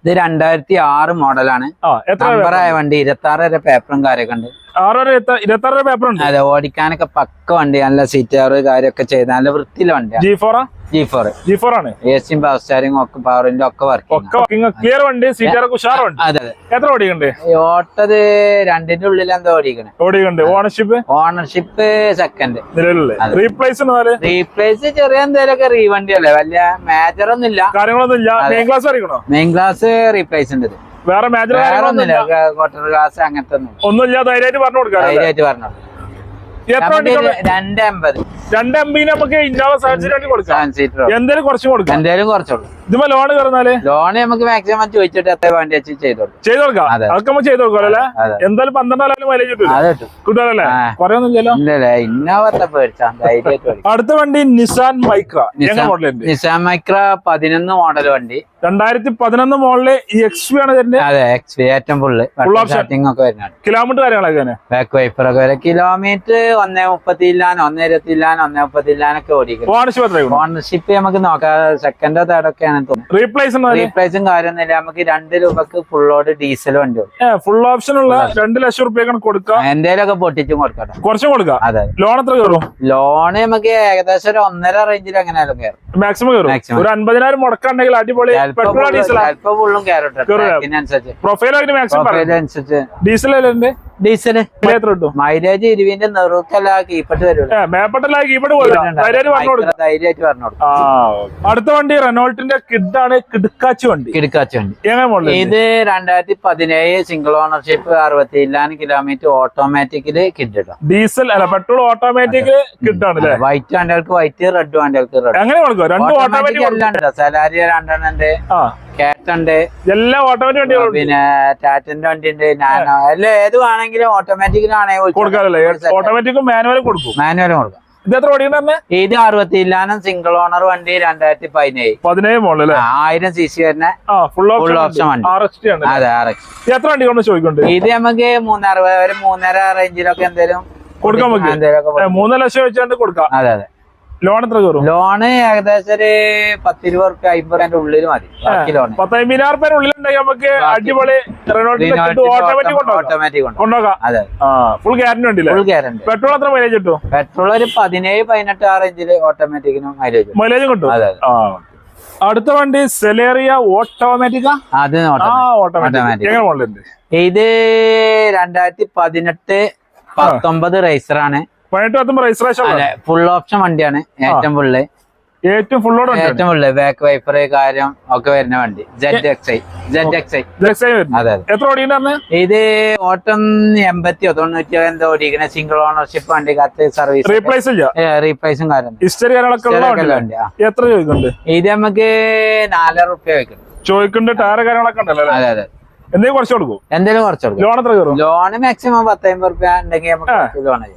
2006 മോഡലാണ്. വണ്ടി 26 വരെ പേപ്പറും കാര്യമൊക്കെ ഉണ്ട്. 26 പേപ്പർ ഉണ്ട്. അതെ. ഓടിക്കാനൊക്കെ പക്ക വണ്ടി. നല്ല സീറ്റ് കാര്യമൊക്കെ ചെയ്ത് നല്ല വൃത്തിയിലെ വണ്ടിയാണ്. G4 ആണ്. എസിയും പവർ സ്റ്റാരിങ് ഒക്കെ പവറിന്റെ ഒക്കെ വർക്കിംഗ് ക്ലിയർ വണ്ടി. സീറ്ററൊക്കെ ഉഷാർ വണ്ടി. അതെ. എത്ര ഓടിക്കണ്ടേ? ഓട്ടത് 2ന്റെ ഉള്ളിൽ എന്താ ഓടിക്കണേ. Ownership second. റീപ്ലേസ് ചെറിയ എന്തെങ്കിലുമൊക്കെ റീവണ്ടി അല്ലേ? വലിയ മേജർ ഒന്നുമില്ല. കാര്യങ്ങളൊന്നുമില്ല. മെയിൻ ക്ലാസ് റീപ്ലേസ് ഉണ്ട്. വേറെ മേജർ ഒന്നുമില്ല. ക്വാർട്ടർ ക്ലാസ് അങ്ങനത്തെ ഒന്നുമില്ല. ധൈര്യമായിട്ട് പറഞ്ഞു കൊടുക്കാം. 250. 2 MB നമുക്ക് ഇന്നോവ 7 സീറ്റ് വണ്ടി കൊടുക്കാം. 7 സീറ്റർ എന്തായാലും കുറച്ചും കൊടുക്കാം. എന്തായാലും കുറച്ചുള്ളൂ. ഇതിപ്പോ ലോൺ കയറുന്നാല് ലോൺ നമുക്ക് മാക്സിമം ചോദിച്ചിട്ട് എത്ര വേണ്ടി വെച്ച് ചെയ്ത് കൊടുക്കാം. അതൊക്കെ നമ്മൾ ചെയ്ത് കൊടുക്കാം അല്ലേ? എന്തായാലും 12,000 മൈലേജ് കിട്ടുമല്ലേ? കുറയൊന്നുമില്ലല്ലോ. ഇല്ലല്ലേ, ഇന്നോവത്തെ പേടിച്ചാ ധൈര്യമായിട്ട്. അടുത്ത വണ്ടി Nissan Micra. Nissan Micra 11 model വണ്ടി, 2011 മോഡല് XV ആണ് തരുന്നത്. അതെ, XV ഏറ്റവും ഫുള്ള് സ്റ്റാർട്ടിംഗ് ഒക്കെ വരുന്നുണ്ട്. കിലോമീറ്റർ കാര്യങ്ങളൊക്കെ ബാക്ക് വൈപ്പർ ഒക്കെ വരെ കിലോമീറ്റർ 1.30 1.30 ഓടിക്കും. ഓണർഷിപ്പ് നമുക്ക് നോക്കാം, സെക്കൻഡോ തേർഡൊക്കെയാണ് തോന്നുന്നത്. റീപ്ലേസും കാര്യമൊന്നുമില്ല. നമുക്ക് 2 രൂപക്ക് ഫുൾ ലോഡ് ഡീസൽ വണ്ടി ഫുൾ ഓപ്ഷൻ ഉള്ള 2 ലക്ഷം റുപ്യക്കാണ് കൊടുക്കാം. എന്തേലൊക്കെ പൊട്ടിച്ചും കൊടുക്കട്ടെ, കുറച്ചും കൊടുക്കാം. അതെ. ലോൺ എത്ര കയറും? ലോണ് നമുക്ക് ഏകദേശം ഒരു 1.5 റേഞ്ചിൽ എങ്ങനെയാലും കയറും. മാക്സിമം കയറും. ഒരു 50,000 മുടക്കുണ്ടെങ്കിൽ അടിപൊളി ചിലപ്പോ ഫുള്ളും കയറും. പ്രൊഫൈൽ ഡീസൽ ഡീസല് മൈലേജ് 20 നെറുക്കല്ല കീപ്പട്ട് വരുള്ളൂ. ധൈര്യമായിട്ട് പറഞ്ഞു. അടുത്ത വണ്ടി റെനോൾട്ടിന്റെ കിഡാണ്. കിടക്കാച്ചി വണ്ടി. ഇത് 2017 സിംഗിൾ ഓണർഷിപ്പ് 64 കിലോമീറ്റർ ഓട്ടോമാറ്റിക്കല് കിഡ് ഇടാം. ഡീസൽ അല്ല പെട്രോൾ ഓട്ടോമാറ്റിക് കിഡാണ്. വൈറ്റ് വണ്ടികൾക്ക് വൈറ്റ്, റെഡ് വണ്ടികൾക്ക് റെഡ്. സലാരി 2 ഉണ്ട്, കാറ്റുണ്ട്, എല്ലാം ഓട്ടോമാറ്റിക് വണ്ടികളുണ്ട്. പിന്നെ ടാറ്റന്റെ വണ്ടി ഉണ്ട്, നാനോ, എല്ലാം ഏത് വേണമെങ്കിലും ഓട്ടോമാറ്റിക്കിലാണെങ്കിൽ ഓട്ടോമാറ്റിക്കും മാനുവലും കൊടുക്കും. മാനുവലും കൊടുക്കാം. ഇത് എത്ര ഓടിക്കണേ? ഇത് 64 സിംഗിൾ ഓണർ വണ്ടി 2017 മോഡൽ 1000 cc വരുന്ന ഫുൾ ഓപ്ഷൻ വണ്ടി. അതെ, എത്ര വണ്ടി കൊണ്ട് ചോദിക്കുന്നുണ്ട്? ഇത് നമുക്ക് 360 ഒരു 3.5 റേഞ്ചിലൊക്കെ എന്തെങ്കിലും കൊടുക്കാൻ പറ്റും. 3 ലക്ഷം വെച്ചാണ്ട് കൊടുക്കാം. അതെ അതെ. ലോൺ എത്ര കയറും? ലോണ് ഏകദേശം ഒരു 10-20 50 ഉള്ളിൽ മതി. 10,000 ഉള്ളിലുണ്ടെങ്കിൽ നമുക്ക് അടിപൊളി ഓട്ടോമാറ്റിക് കൊണ്ടുപോകാം. അതെ, ഫുൾ ഗ്യാരണ്ടി ഉണ്ടല്ലേ? Full guarantee. പെട്രോൾ എത്ര മൈലേജ് കിട്ടും? പെട്രോൾ ഒരു 17-18 ആ റേഞ്ചിൽ ഓട്ടോമാറ്റിക്കിനും മൈലേജ് കിട്ടും. അതെ. അടുത്ത വണ്ടി സെലേറിയ ഓട്ടോമാറ്റിക്. അത് ഓട്ടോമാറ്റിക്. ഇത് 2018-19 റേസറാണ്. 18-19 രജിസ്ട്രേഷൻ. ഫുൾ ഓപ്ഷൻ വണ്ടിയാണ്. ഏറ്റവും ഫുള്ള് ബാക്ക് വൈപ്പർ കാര്യം ഒക്കെ വരുന്ന വണ്ടി. ZXi. അതെ. എത്ര ഓടിക്കണ? ഇത് ഓട്ടം 80-90 എന്തോ ഓടിക്കണ സിംഗിൾ ഓണർഷിപ്പ് വണ്ടി. സർവീസ് റീപ്ലേസും കാര്യം ഹിസ്റ്ററി വണ്ടി. എത്ര ചോദിക്കുന്നുണ്ട്? ഇത് നമുക്ക് 4 റുപ്യ ചോദിക്കുന്നുണ്ട്. ടയർ കാര്യങ്ങളൊക്കെ ഉണ്ടല്ലോ. അതെ അതെ. എന്തെങ്കിലും കുറച്ച് കൊടുക്കും. എന്തെങ്കിലും കുറച്ച് കൊടുക്കും. ലോൺ എത്ര കയറും? ലോണ് മാക്സിമം 10-50 റുപ്യ ഉണ്ടെങ്കിൽ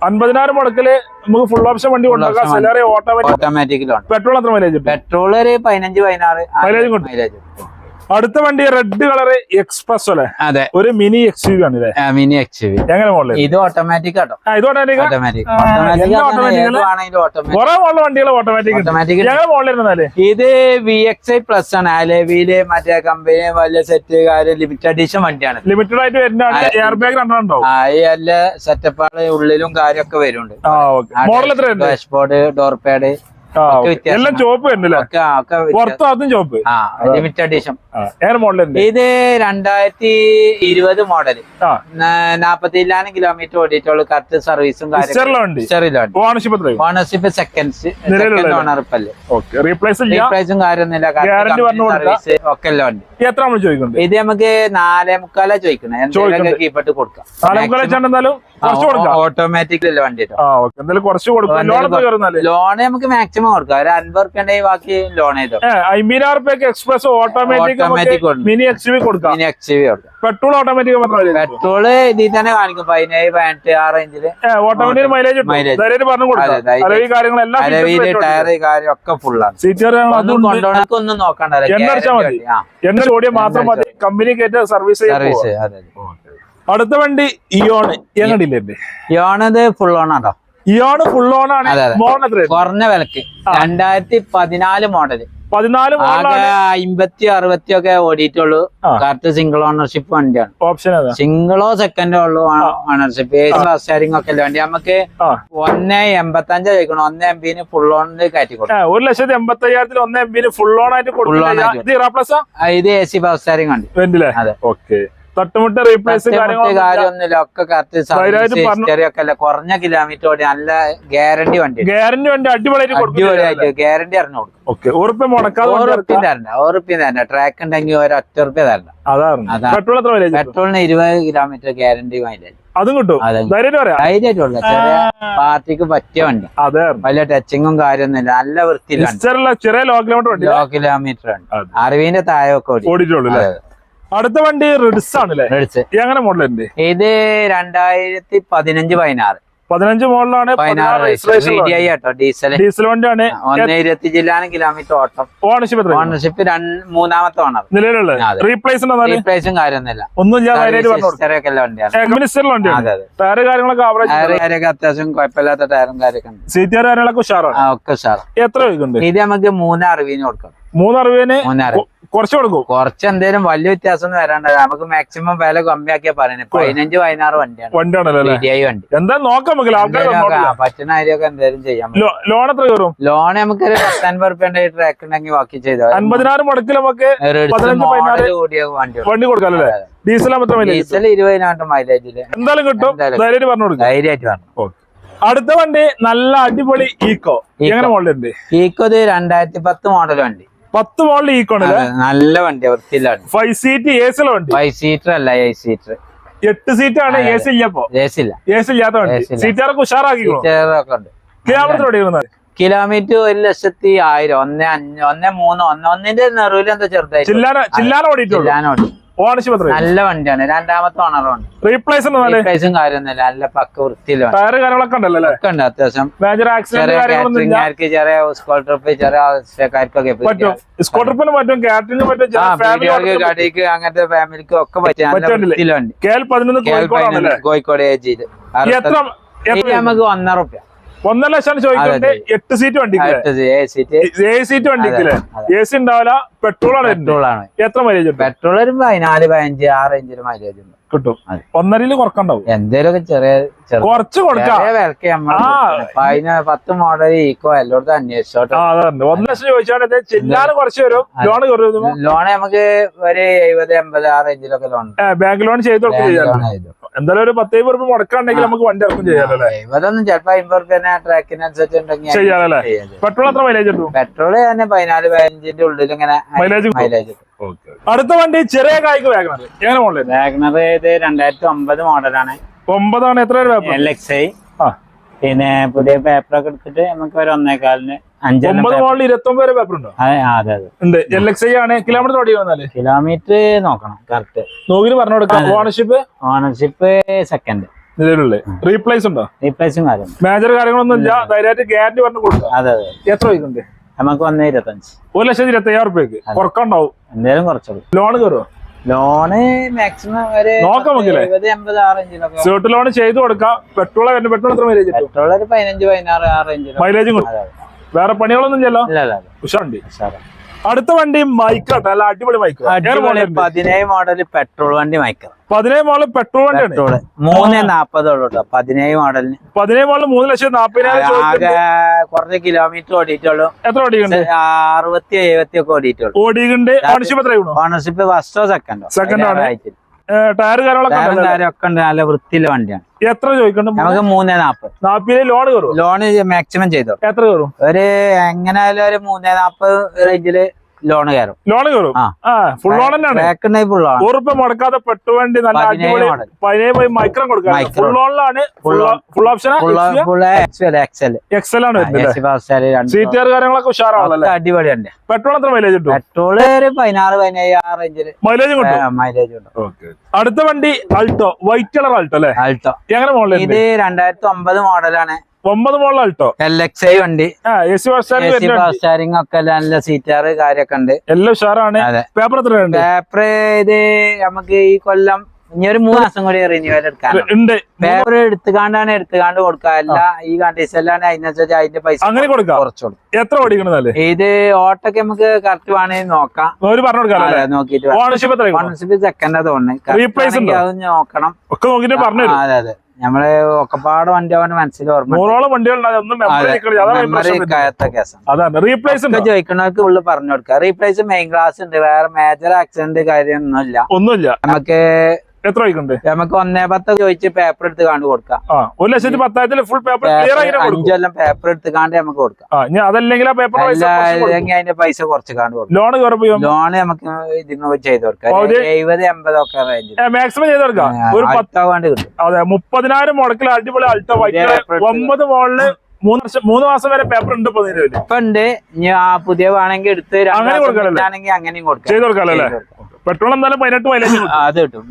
50,000 മുടക്കില് നമുക്ക് ഫുൾ ഓപ്ഷൻ വണ്ടി ഓട്ടോമാറ്റിക് ലോൺ. പെട്രോൾ എത്ര മൈലേജ്? പെട്രോൾ ഒരു 15-16 മൈലേജ്. അടുത്ത വണ്ടി റെഡ് കളർ എക്സ്പ്രസ് അല്ലേ? അതെ, ഒരു മിനി XUV ആണ്. Mini XUV. എങ്ങനെ മോഡൽ? ഇത് ഓട്ടോമാറ്റിക് ആട്ടോ. ഇത് ഓട്ടോമാറ്റിക്. കുറെ മോഡൽ വണ്ടികൾ ഓട്ടോമാറ്റിക്. ഇത് VXi പ്ലസ് ആണ്. അലവില് മറ്റേ കമ്പനി വലിയ സെറ്റ് കാര്യം ലിമിറ്റഡ് എഡിഷൻ വണ്ടിയാണ്. ലിമിറ്റഡ് ആയിട്ട് വരുന്ന എയർ ബാഗ് രണ്ടെണ്ണം എല്ലാ സെറ്റപ്പാള് ഉള്ളിലും കാര്യമൊക്കെ വരുന്നുണ്ട്. മോഡൽ എത്ര? ഡാഷ്ബോർഡ്, ഡോർ പാഡ് എല്ലാം ചോപ്പ് വരുന്നില്ല. പുറത്തും ചോപ്പ്. Limited edition. മോഡൽ ഇത് 2020 മോഡൽ 40,000 കിലോമീറ്റർ ഓടിയിട്ടുള്ളൂ. കറക്റ്റ് സർവീസും ഓണർഷിപ്പ് സെക്കൻഡ് ഓണർപ്പല്ലേ. റീപ്ലേസും കാര്യമൊന്നുമില്ല. സർവീസ് ഒക്കെ എല്ലാം ഉണ്ട്. എത്ര ചോദിക്കുന്നത്? ഇത് നമുക്ക് 4.25 ചോദിക്കുന്നത്. എന്തെങ്കിലും കീപ്പട്ട് കൊടുക്കാം. ഓട്ടോമാറ്റിക് വണ്ടി. ലോണ് നമുക്ക് മാക്സിമം കൊടുക്കാം. ഒരു 50 റുപ്യ ഉണ്ടെങ്കിൽ ബാക്കി ലോൺ ചെയ്തോ. 50,000 എക്സ്പ്രസ് ഓട്ടോമാറ്റിക് മിനി XUV കൊടുക്കാം. പെട്രോൾ ഓട്ടോമാറ്റിക് പെട്രോള് ഇതിൽ തന്നെ കാണിക്കും 17-18 ആ റേഞ്ചില്. ഓട്ടോമാറ്റിക് മൈലേജ് ടയർ കാര്യം ഒക്കെ ഫുള്ളാണ്. ഒന്നും നോക്കണ്ട. എണ്ണ ഓടിയാൽ മാത്രം മതി. കമ്പനി കയറ്റ സർവീസ്. അടുത്ത വണ്ടി ഇയോണ്. എങ്ങനെയില്ലേ? ഇയോണത് ഫുൾ ഓൺ ആണോ? ഇയോണ് ഫുൾ ഓൺ ആണ്. കുറഞ്ഞ വിലക്ക് 2014 മോഡല്. 50-60 ഒക്കെ ഓടിയിട്ടുള്ളൂ. കറക്റ്റ് സിംഗിൾ ഓണർഷിപ്പ് വണ്ടിയാണ്. ഓപ്ഷൻ സിംഗിളോ സെക്കൻഡോ ഉള്ളൂ ഓണർഷിപ്പ്. ഫസ്റ്റ് ഷെയറിംഗ് ഒക്കെ വണ്ടി. നമുക്ക് 1.85 ചോദിക്കണം. 1 MB ഫുൾ ഓണിൽ കയറ്റി കൊടുക്കും. 1,85,000 1 MB ഫുൾ ഓൺ ആയിട്ട് കൊടുക്കും. ഇത് AC ഫസ്റ്റ് ഷെയറിംഗ് വണ്ടി. അതെ. ഓക്കെ. തട്ടുമുട്ട റീപ്ലേസ് കാര്യമൊന്നുമില്ല, ഒക്കെ കറക്റ്റ് കുറഞ്ഞ കിലോമീറ്റർ ഓടി നല്ല ഗ്യാരണ്ടി വണ്ടി. ഗ്യാരണ്ടി വണ്ടി അടിപൊളിയായിട്ട് ഗ്യാരണ്ടി അറിഞ്ഞു കൊടുക്കും. ഉറുപ്പ്യ മുടക്കാതെ ഉറുപ്പ്യ തരണ്ട. ട്രാക്ക് ഉണ്ടെങ്കിൽ ഒരു 1 ഉറുപ്പ്യ തരണ്ട. പെട്രോളിന് 20 കിലോമീറ്റർ ഗ്യാരണ്ടി മൈലേജ് അതും കിട്ടും. ധൈര്യമായിട്ട് കൊടുക്കാം. ചെറിയ പാർട്ടിക്ക് പറ്റിയ വണ്ടി, വലിയ ടച്ചിങ്ങും കാര്യമൊന്നുമില്ല, നല്ല വൃത്തിയിലാണ്. ലോ കിലോമീറ്റർ ആണ്. 60 താഴെ ഒക്കെ ഓടിയിട്ടുള്ളൂ. അടുത്ത വണ്ടി റിഡ്സ് ആണല്ലേ? എങ്ങനെ മോഡലുണ്ട് ഇത്? 2015-16 15 മോഡലാണ്. ഡീസൽ വണ്ടിയാണ്. 120 ജില്ലാണ് കിലോമീറ്റർ ഓട്ടം. ഓണർഷിപ്പ് 3ാമത്തെ ഓണർ നിലവിലുള്ള. റീപ്ലേസും കാര്യമൊന്നുമില്ല, അത്യാവശ്യം കുഴപ്പമില്ലാത്ത ടയറും കാര്യമൊക്കെ ഒക്കെ ഉഷാറാണ്. എത്ര ഇത് നമുക്ക് 360 കൊടുക്കണം. 360 കുറച്ച് കൊടുക്കും. കുറച്ച് എന്തേലും വലിയ വ്യത്യാസം ഒന്നും വരാണ്ട് നമുക്ക് മാക്സിമം വില കമ്മിയാക്കിയാ പറയുന്നത്. 15-16 വണ്ടിയാണ് വണ്ടി. എന്താ നോക്കാം, പറ്റുന്ന കാര്യമൊക്കെ എന്തേലും ചെയ്യാം. ലോൺ എത്ര കയറും? ലോൺ നമുക്ക് 10-50 റുപ്യ ട്രാക്ക് ഉണ്ടെങ്കിൽ ബാക്കി ചെയ്തോ. 50,000 മുടക്കിൽ നമുക്ക് കൂടിയ വണ്ടി കൊടുക്കാം. ഡീസൽ 20 മൈലേജില് എന്തായാലും കിട്ടും. ധൈര്യമായിട്ട് പറഞ്ഞു. അടുത്ത വണ്ടി നല്ല അടിപൊളി ഈക്കോ. എങ്ങനെ മോഡലുണ്ട്? ഈക്കോ 2010 മോഡൽ വണ്ടി. 10 മോഡൽ ഈക്കോ ആണ്. നല്ല വണ്ടി, വൃത്തിയിലാണ്. 5 സീറ്റ് AC വണ്ടി. 5 സീറ്റർ അല്ല, 8 സീറ്റർ. 8 സീറ്റ് ആണ്. AC ഇല്ലപ്പോ. AC ഇല്ലാത്ത വണ്ടി. സീറ്റുകാരൊക്കെ ഉഷാറാക്കിക്കോ. കിലോമീറ്റർ ഓടിക്കുന്നത്? കിലോമീറ്റർ 1,10,000. 1.3 1.1 നെറുവിൽ എന്താ ചെറുതായി ചില്ലാന ഓടിയിട്ടുള്ളൂ. ഓണർഷിപ്പ് നല്ല വണ്ടിയാണ്. 2ാമത്തെ ഓണറുണ്ട്. റീപ്ലേസും കാര്യമൊന്നുമില്ല, നല്ല പക്ക വൃത്തിയിലാണ്. ടയർ കാര്യങ്ങളൊക്കെ ഉണ്ടല്ലോ? ഉണ്ട് അത്യാവശ്യം. ചെറിയ സ്കൂൾ ട്രിപ്പ് ചെറിയ ആവശ്യക്കാർക്കൊക്കെ കടയ്ക്ക് അങ്ങനത്തെ ഫാമിലിക്കും ഒക്കെ പറ്റും. കോഴിക്കോട് ഏജിയില് നമുക്ക് 1.5 റുപ്യ. 1.5 ലക്ഷം ചോദിക്കുന്നത്. 8 സീറ്റ് വണ്ടിക്ക്. 7 സീറ്റ് വണ്ടിക്ക് AC ഉണ്ടാവില്ല. പെട്രോളാണ്. എത്ര മൈലേജ്? പെട്രോൾ 14, 15, 6 ഇഞ്ചിന് മൈലേജ് ഉണ്ട്. കിട്ടും. 1.5 കുറക്കണ്ടാവും. എന്തേലും ചെറിയ കുറച്ച് കൊടുക്കാം. 10 മോഡൽ ഈക്കോ എല്ലായിടത്തും അന്വേഷിച്ചോട്ടെ. 1 ലക്ഷം ചോദിച്ചാൽ ചില്ലാറ് കുറച്ച് വരും. ലോൺ നമുക്ക് ഒരു 70, 80, 6 ഇഞ്ചിലൊക്കെ ലോൺ ബാങ്ക് ലോൺ ചെയ്ത് കൊടുക്കും. എന്തായാലും ഒരു 10 രൂപ മുടക്കാണെങ്കിൽ നമുക്ക് വണ്ടി ഇറക്കും ചെയ്യാമല്ലേ? ഇവരൊന്നും ചിലപ്പോ 50 റുപ്യ ട്രാക്കിനനുസരിച്ച് ചെയ്യാമല്ലേ? പെട്രോൾ എത്ര മൈലേജ് കിട്ടും? പെട്രോള് തന്നെ 14, 15 ഉള്ളിൽ ഇങ്ങനെ മൈലേജ്. അടുത്ത വണ്ടി ചെറിയ കായ്ക്ക് വാഗണർ. എങ്ങനെ മോഡൽ? വാഗണർ ഇത് 2009 മോഡലാണ്. 9 ആണ്. എത്ര LXI. പിന്നെ പുതിയ പേപ്പറൊക്കെ എടുത്തിട്ട് നമുക്ക് ഒരു 1.25 9 മോഡൽ 29 വരെ പേപ്പർ ഉണ്ടോ? അതെ ഉണ്ട്. LXI ആണ്. കിലോമീറ്റർ ഓടി വന്നാല് കിലോമീറ്റർ നോക്കണം കറക്റ്റ്. നോക്കി പറഞ്ഞു കൊടുക്കാം. ഓണർഷിപ്പ് സെക്കൻഡ് നിലവിലുള്ള. റീപ്ലേസ് ഉണ്ടോ? റീപ്ലേസും കാര്യം മേജർ കാര്യങ്ങളൊന്നും ഇല്ല. ധൈര്യമായിട്ട് ഗ്യാരണ്ടി പറഞ്ഞു കൊടുക്കാം. അതെ. എത്ര വയ്ക്കുന്നുണ്ട്? നമുക്ക് 1.25. 1,25,000 റുപ്യക്ക് കുറക്കുണ്ടാവും. എന്തായാലും കുറച്ചോളൂ. ലോൺ കയറുമോ? ലോണ് മാക്സിമം ഒരു 70, 80, 6 ഇഞ്ചിലൊക്കെ സീട്ട് ലോൺ ചെയ്ത് കൊടുക്കാം. പെട്രോൾ എത്ര മൈലേജ്? പെട്രോൾ ഒരു 15, 16, 6 ഇഞ്ചിൽ മൈലേജും കൊടുക്കും. വേറെ പണികളൊന്നും ചെയ്യല്ലോ. ഉഷാറുണ്ട്. അടുത്ത വണ്ടി മൈക്ക. നല്ല അടിപൊളി മൈക്ക. 17 മോഡൽ പെട്രോൾ വണ്ടി മൈക്ക. 17 മോഡൽ പെട്രോൾ വണ്ടിയാണ്. 3.40 17 മോഡലിന്. 17 മോഡൽ 3,40,000. ആകെ കുറച്ച് കിലോമീറ്റർ ഓടിയിട്ടുള്ളൂ. എത്ര ഓടിക്കുന്നുണ്ട്? 60, 70 ഒക്കെ ഓടിയിട്ടുള്ളൂ. ഓടിക്കുന്നുണ്ട്. ഓണർഷിപ്പ് ഫസ്റ്റോ സെക്കൻഡോ ആണ്. ടയർ കാര്യങ്ങളൊക്കെ ഉണ്ട്. നല്ല വൃത്തിയിലെ വണ്ടിയാണ്. എത്ര ചോദിക്കണം? നമുക്ക് 3.40. ലോൺ കയറും? ലോണ് മാക്സിമം ചെയ്തോ. എത്ര കയറും? ഒരു എങ്ങനെയായാലും ഒരു 3.40 റേഞ്ചില് ലോൺ കയറും. ഫുൾ ലോൺ തന്നെയാണ്. ഉറപ്പ് മുടക്കാതെ പെട്ടുവേണ്ടി നല്ല അടിപൊളി മൈക്രം കൊടുക്കാം. ഫുൾ ലോണിലാണ്. ഫുൾ ഓപ്ഷൻ എക്സൽ ആണ്. സീറ്റുകാർ കാര്യങ്ങളൊക്കെ ഉഷാറാണല്ലോ. അടിപൊളിയുണ്ട്. പെട്രോൾ എത്ര മൈലേജ് കിട്ടും? പെട്രോൾ ഒരു 16, 17, 6 റേഞ്ചില് മൈലേജ് കിട്ടും. മൈലേജ് കിട്ടും. അടുത്ത വണ്ടി അൾട്ടോ. വൈറ്റ് കളർ ആൾട്ടോ അല്ലേ? അൾട്ടോ. എങ്ങനെ മോഡൽ? ഇത് 2009 മോഡലാണ്. 9 മോഡൽ അൾട്ടോ. LXI വണ്ടി. സ്റ്റാരിംഗ് ഒക്കെ നല്ല സീറ്റാറ് കാര്യമൊക്കെ ഉണ്ട്. എല്ലാം ഉഷാറാണ്. പേപ്പർ എത്ര? പേപ്പർ ഇത് നമുക്ക് ഈ കൊല്ലം ഇനി ഒരു 3 മാസം കൂടി റിന്യൂവൽ എടുക്കാറുണ്ട്. പേപ്പർ എടുത്തുകാണ്ട് കൊടുക്കുക. അല്ല ഈ കണ്ടീഷനിലാണ് അതിനനുസരിച്ച് അതിന്റെ പൈസ അങ്ങനെ കൊടുക്കാം. കുറച്ചു കൊടുക്കും. എത്ര ഓടിക്കണത്? ഇത് ഓട്ടൊക്കെ നമുക്ക് കറക്റ്റ് വേണമെങ്കിൽ നോക്കാം. നോക്കിട്ട് ഓണർഷിപ്പ് സെക്കൻഡ് തോന്നുന്നു. അത് നോക്കണം. അതെ അതെ. നമ്മള് ഒക്കെപ്പാട് വണ്ടി അവന് മനസ്സിൽ ഓർമ്മ. ചോദിക്കുന്നവർക്ക് ഉള്ളു പറഞ്ഞു കൊടുക്കുക. റീപ്ലേസ് മെയിൻ ക്ലാസ് ഉണ്ട്. വേറെ മേജർ ആക്സിഡന്റ് കാര്യമൊന്നുമില്ല. ഒന്നുമില്ല. നമുക്ക് എത്ര ചോദിക്കുന്നുണ്ട്? നമുക്ക് 1.10 ചോദിച്ച് പേപ്പർ എടുത്ത് കാണ്ട് കൊടുക്കാം. 1,10,10,000 ഫുൾ പേപ്പർ ക്ലിയർ ആയിട്ട് 5 കൊല്ലം പേപ്പർ എടുത്ത് കാണ്ട് നമുക്ക് കൊടുക്കാം. അതല്ലെങ്കിൽ ആ പേപ്പർ അതിന്റെ പൈസ കുറച്ച് കാണ്ട് കൊടുക്കാം. ലോൺ ലോണ് നമുക്ക് ഇതിന് ചെയ്ത് കൊടുക്കാം. 70-80 ഒക്കെ റേഞ്ച് മാക്സിമം ചെയ്ത് കൊടുക്കാം. ഒരു 10 കിട്ടും. അതെ, 30,000 മുടക്കിൽ അടിപൊളി അൾട്ടോ വൈറ്റ് 9 മോളില് 3 മാസം വരെ പേപ്പർ ഉണ്ട്. ഇപ്പൊ ഉണ്ട്. ഇനി ആ പുതിയ വേണമെങ്കിൽ എടുത്ത് അങ്ങനെയും കൊടുക്കാം. ചെയ്ത് കൊടുക്കാല്ലേ? പെട്രോൾ എന്തായാലും 18 മൈലേജ് അത് കിട്ടും.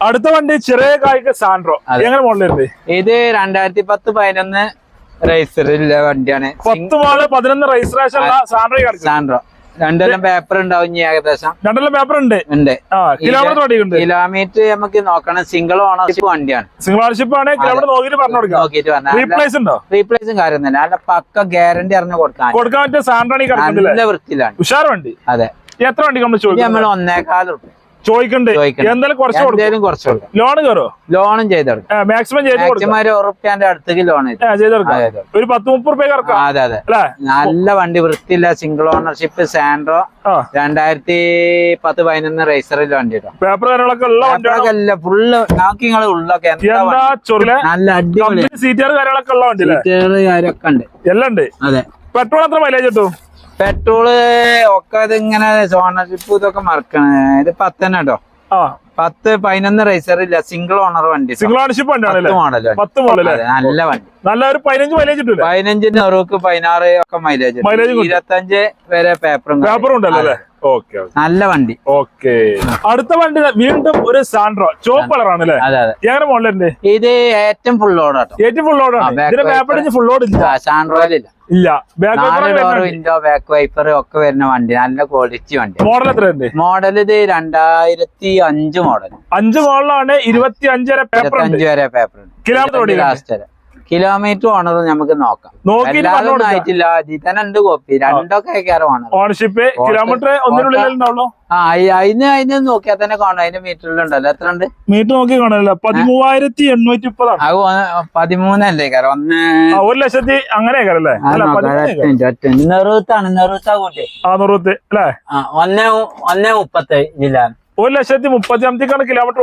അടുത്ത വണ്ടി ചെറിയ കായ്ക്ക് സാൻഡ്രോ. എങ്ങനെ മോഡലുണ്ട് ഇത്? 2010-11 റേസറിലെ വണ്ടിയാണ്. 10 മോഡൽ 11 രജിസ്ട്രേഷൻ സാൻഡ്രോ. 2 കൊല്ലം പേപ്പർ ഉണ്ടാവും. ഏകദേശം 2 കൊല്ലം പേപ്പർ ഉണ്ട്. കിലോമീറ്റർ നമുക്ക് നോക്കണം. സിംഗിൾ ഓണർഷിപ്പ് വണ്ടിയാണ്. സിംഗിൾ ഓണർഷിപ്പ് ആണ്. കിലോമീറ്റർ നോക്കിട്ട് റീപ്ലേസ് ഉണ്ടോ? റീപ്ലേസും കാര്യമൊന്നുമില്ല. നല്ല പക്ക ഗ്യാരണ്ടി അറിഞ്ഞ് കൊടുക്കാൻ പറ്റിയ സാൻഡ്രോ. നല്ല വൃത്തിയിലാണ്. ഉഷാർ വണ്ടി. അതെ. എത്ര വണ്ടി നമ്മൾ ചോദിക്കും? നമ്മൾ 1.25 റുപ്യ ചോദിക്കണ്ട്. എന്തായാലും കുറച്ച് കൊടുക്കും. ലോൺ കയറോ? ലോണും ചെയ്തെടുക്കാം. മാക്സിമം ₹1 അടുത്തേക്ക് ലോൺ ചെയ്ത് ഒരു 10-30 രൂപ. അതെ അതെ. നല്ല വണ്ടി, വൃത്തിയില്ല. Single ownership Santro. 2010-11 റേസറിൽ വണ്ടി കേട്ടോ. പേപ്പർ കാര്യങ്ങളൊക്കെ ഉള്ള വണ്ടികളൊക്കെ ഫുള്ള് നോക്കി നിങ്ങൾ ഉള്ളൊക്കെ നല്ല അടിപൊളി സീറ്റർ കാര്യങ്ങളൊക്കെ ഉള്ള വണ്ടി. കാര്യമൊക്കെ ഉണ്ട്. എല്ലാം ഉണ്ട്. അതെ. പെട്രോൾ എത്ര മൈലേജ് കിട്ടും? പെട്രോള് ഒക്കെ ഇതിങ്ങനെ ഓണർഷിപ്പ് ഇതൊക്കെ മറക്കണ. ഇത് 10 തന്നെ കേട്ടോ. 10-11 റേസറില്ല. സിംഗിൾ ഓണർ വണ്ടി. Single ownership model. 10 മോഡൽ. നല്ല വണ്ടി. നല്ല ഒരു 15 മൈലേജ് കിട്ടും. 15 നെറുക്ക് 16 ഒക്കെ മൈലേജ്. 25 വരെ പേപ്പറും ഉണ്ടല്ലോ. നല്ല വണ്ടി. ഓക്കെ. അടുത്ത വണ്ടി വീണ്ടും ഒരു സാൻഡ്രോ. ചുവപ്പ് കളറാണ് അല്ലേ? അതെ അതെ. എങ്ങനെ മോഡലുണ്ട്? ഇത് ഏറ്റവും ഫുൾ ലോഡ് ആട്ടോ. ഏറ്റവും ഫുൾ ലോഡ് ആണ്. ഫുൾ ലോഡ് ഇല്ല. സാൻഡ്രോയിലില്ല. ഇല്ല. വിൻഡോ ബാക്ക് വൈപ്പർ ഒക്കെ വരുന്ന വണ്ടി. നല്ല ക്വാളിറ്റി വണ്ടി. മോഡൽ എത്ര ഉണ്ട്? മോഡൽ ഇത് 2005 മോഡൽ. 5 മോഡലാണ്. 25 വരെ പേപ്പർ ഉണ്ട്. കിലോമീറ്റർ ഓണർ നമുക്ക് നോക്കാം. ആയിട്ടില്ല. ഇതിനുണ്ട് കോപ്പി. 2 ഒക്കെ ഓണർ. ഓണർഷിപ്പ് കിലോമീറ്റർ ഒന്നിനുള്ളിൽ അതിന് നോക്കിയാൽ തന്നെ കാണും. അതിന്റെ മീറ്ററിലുണ്ടല്ലോ. എത്ര ഉണ്ട്? മീറ്റർ നോക്കി കാണല്ലോ. 13,830. 13 അല്ലേ? 1,00,000 അങ്ങനെ നെറുത്താണ്. നെറുത്താ കൂട്ടി അല്ലേ? 1.30 ജില്ലാണ്. 1,35,000 കിലോമീറ്റർ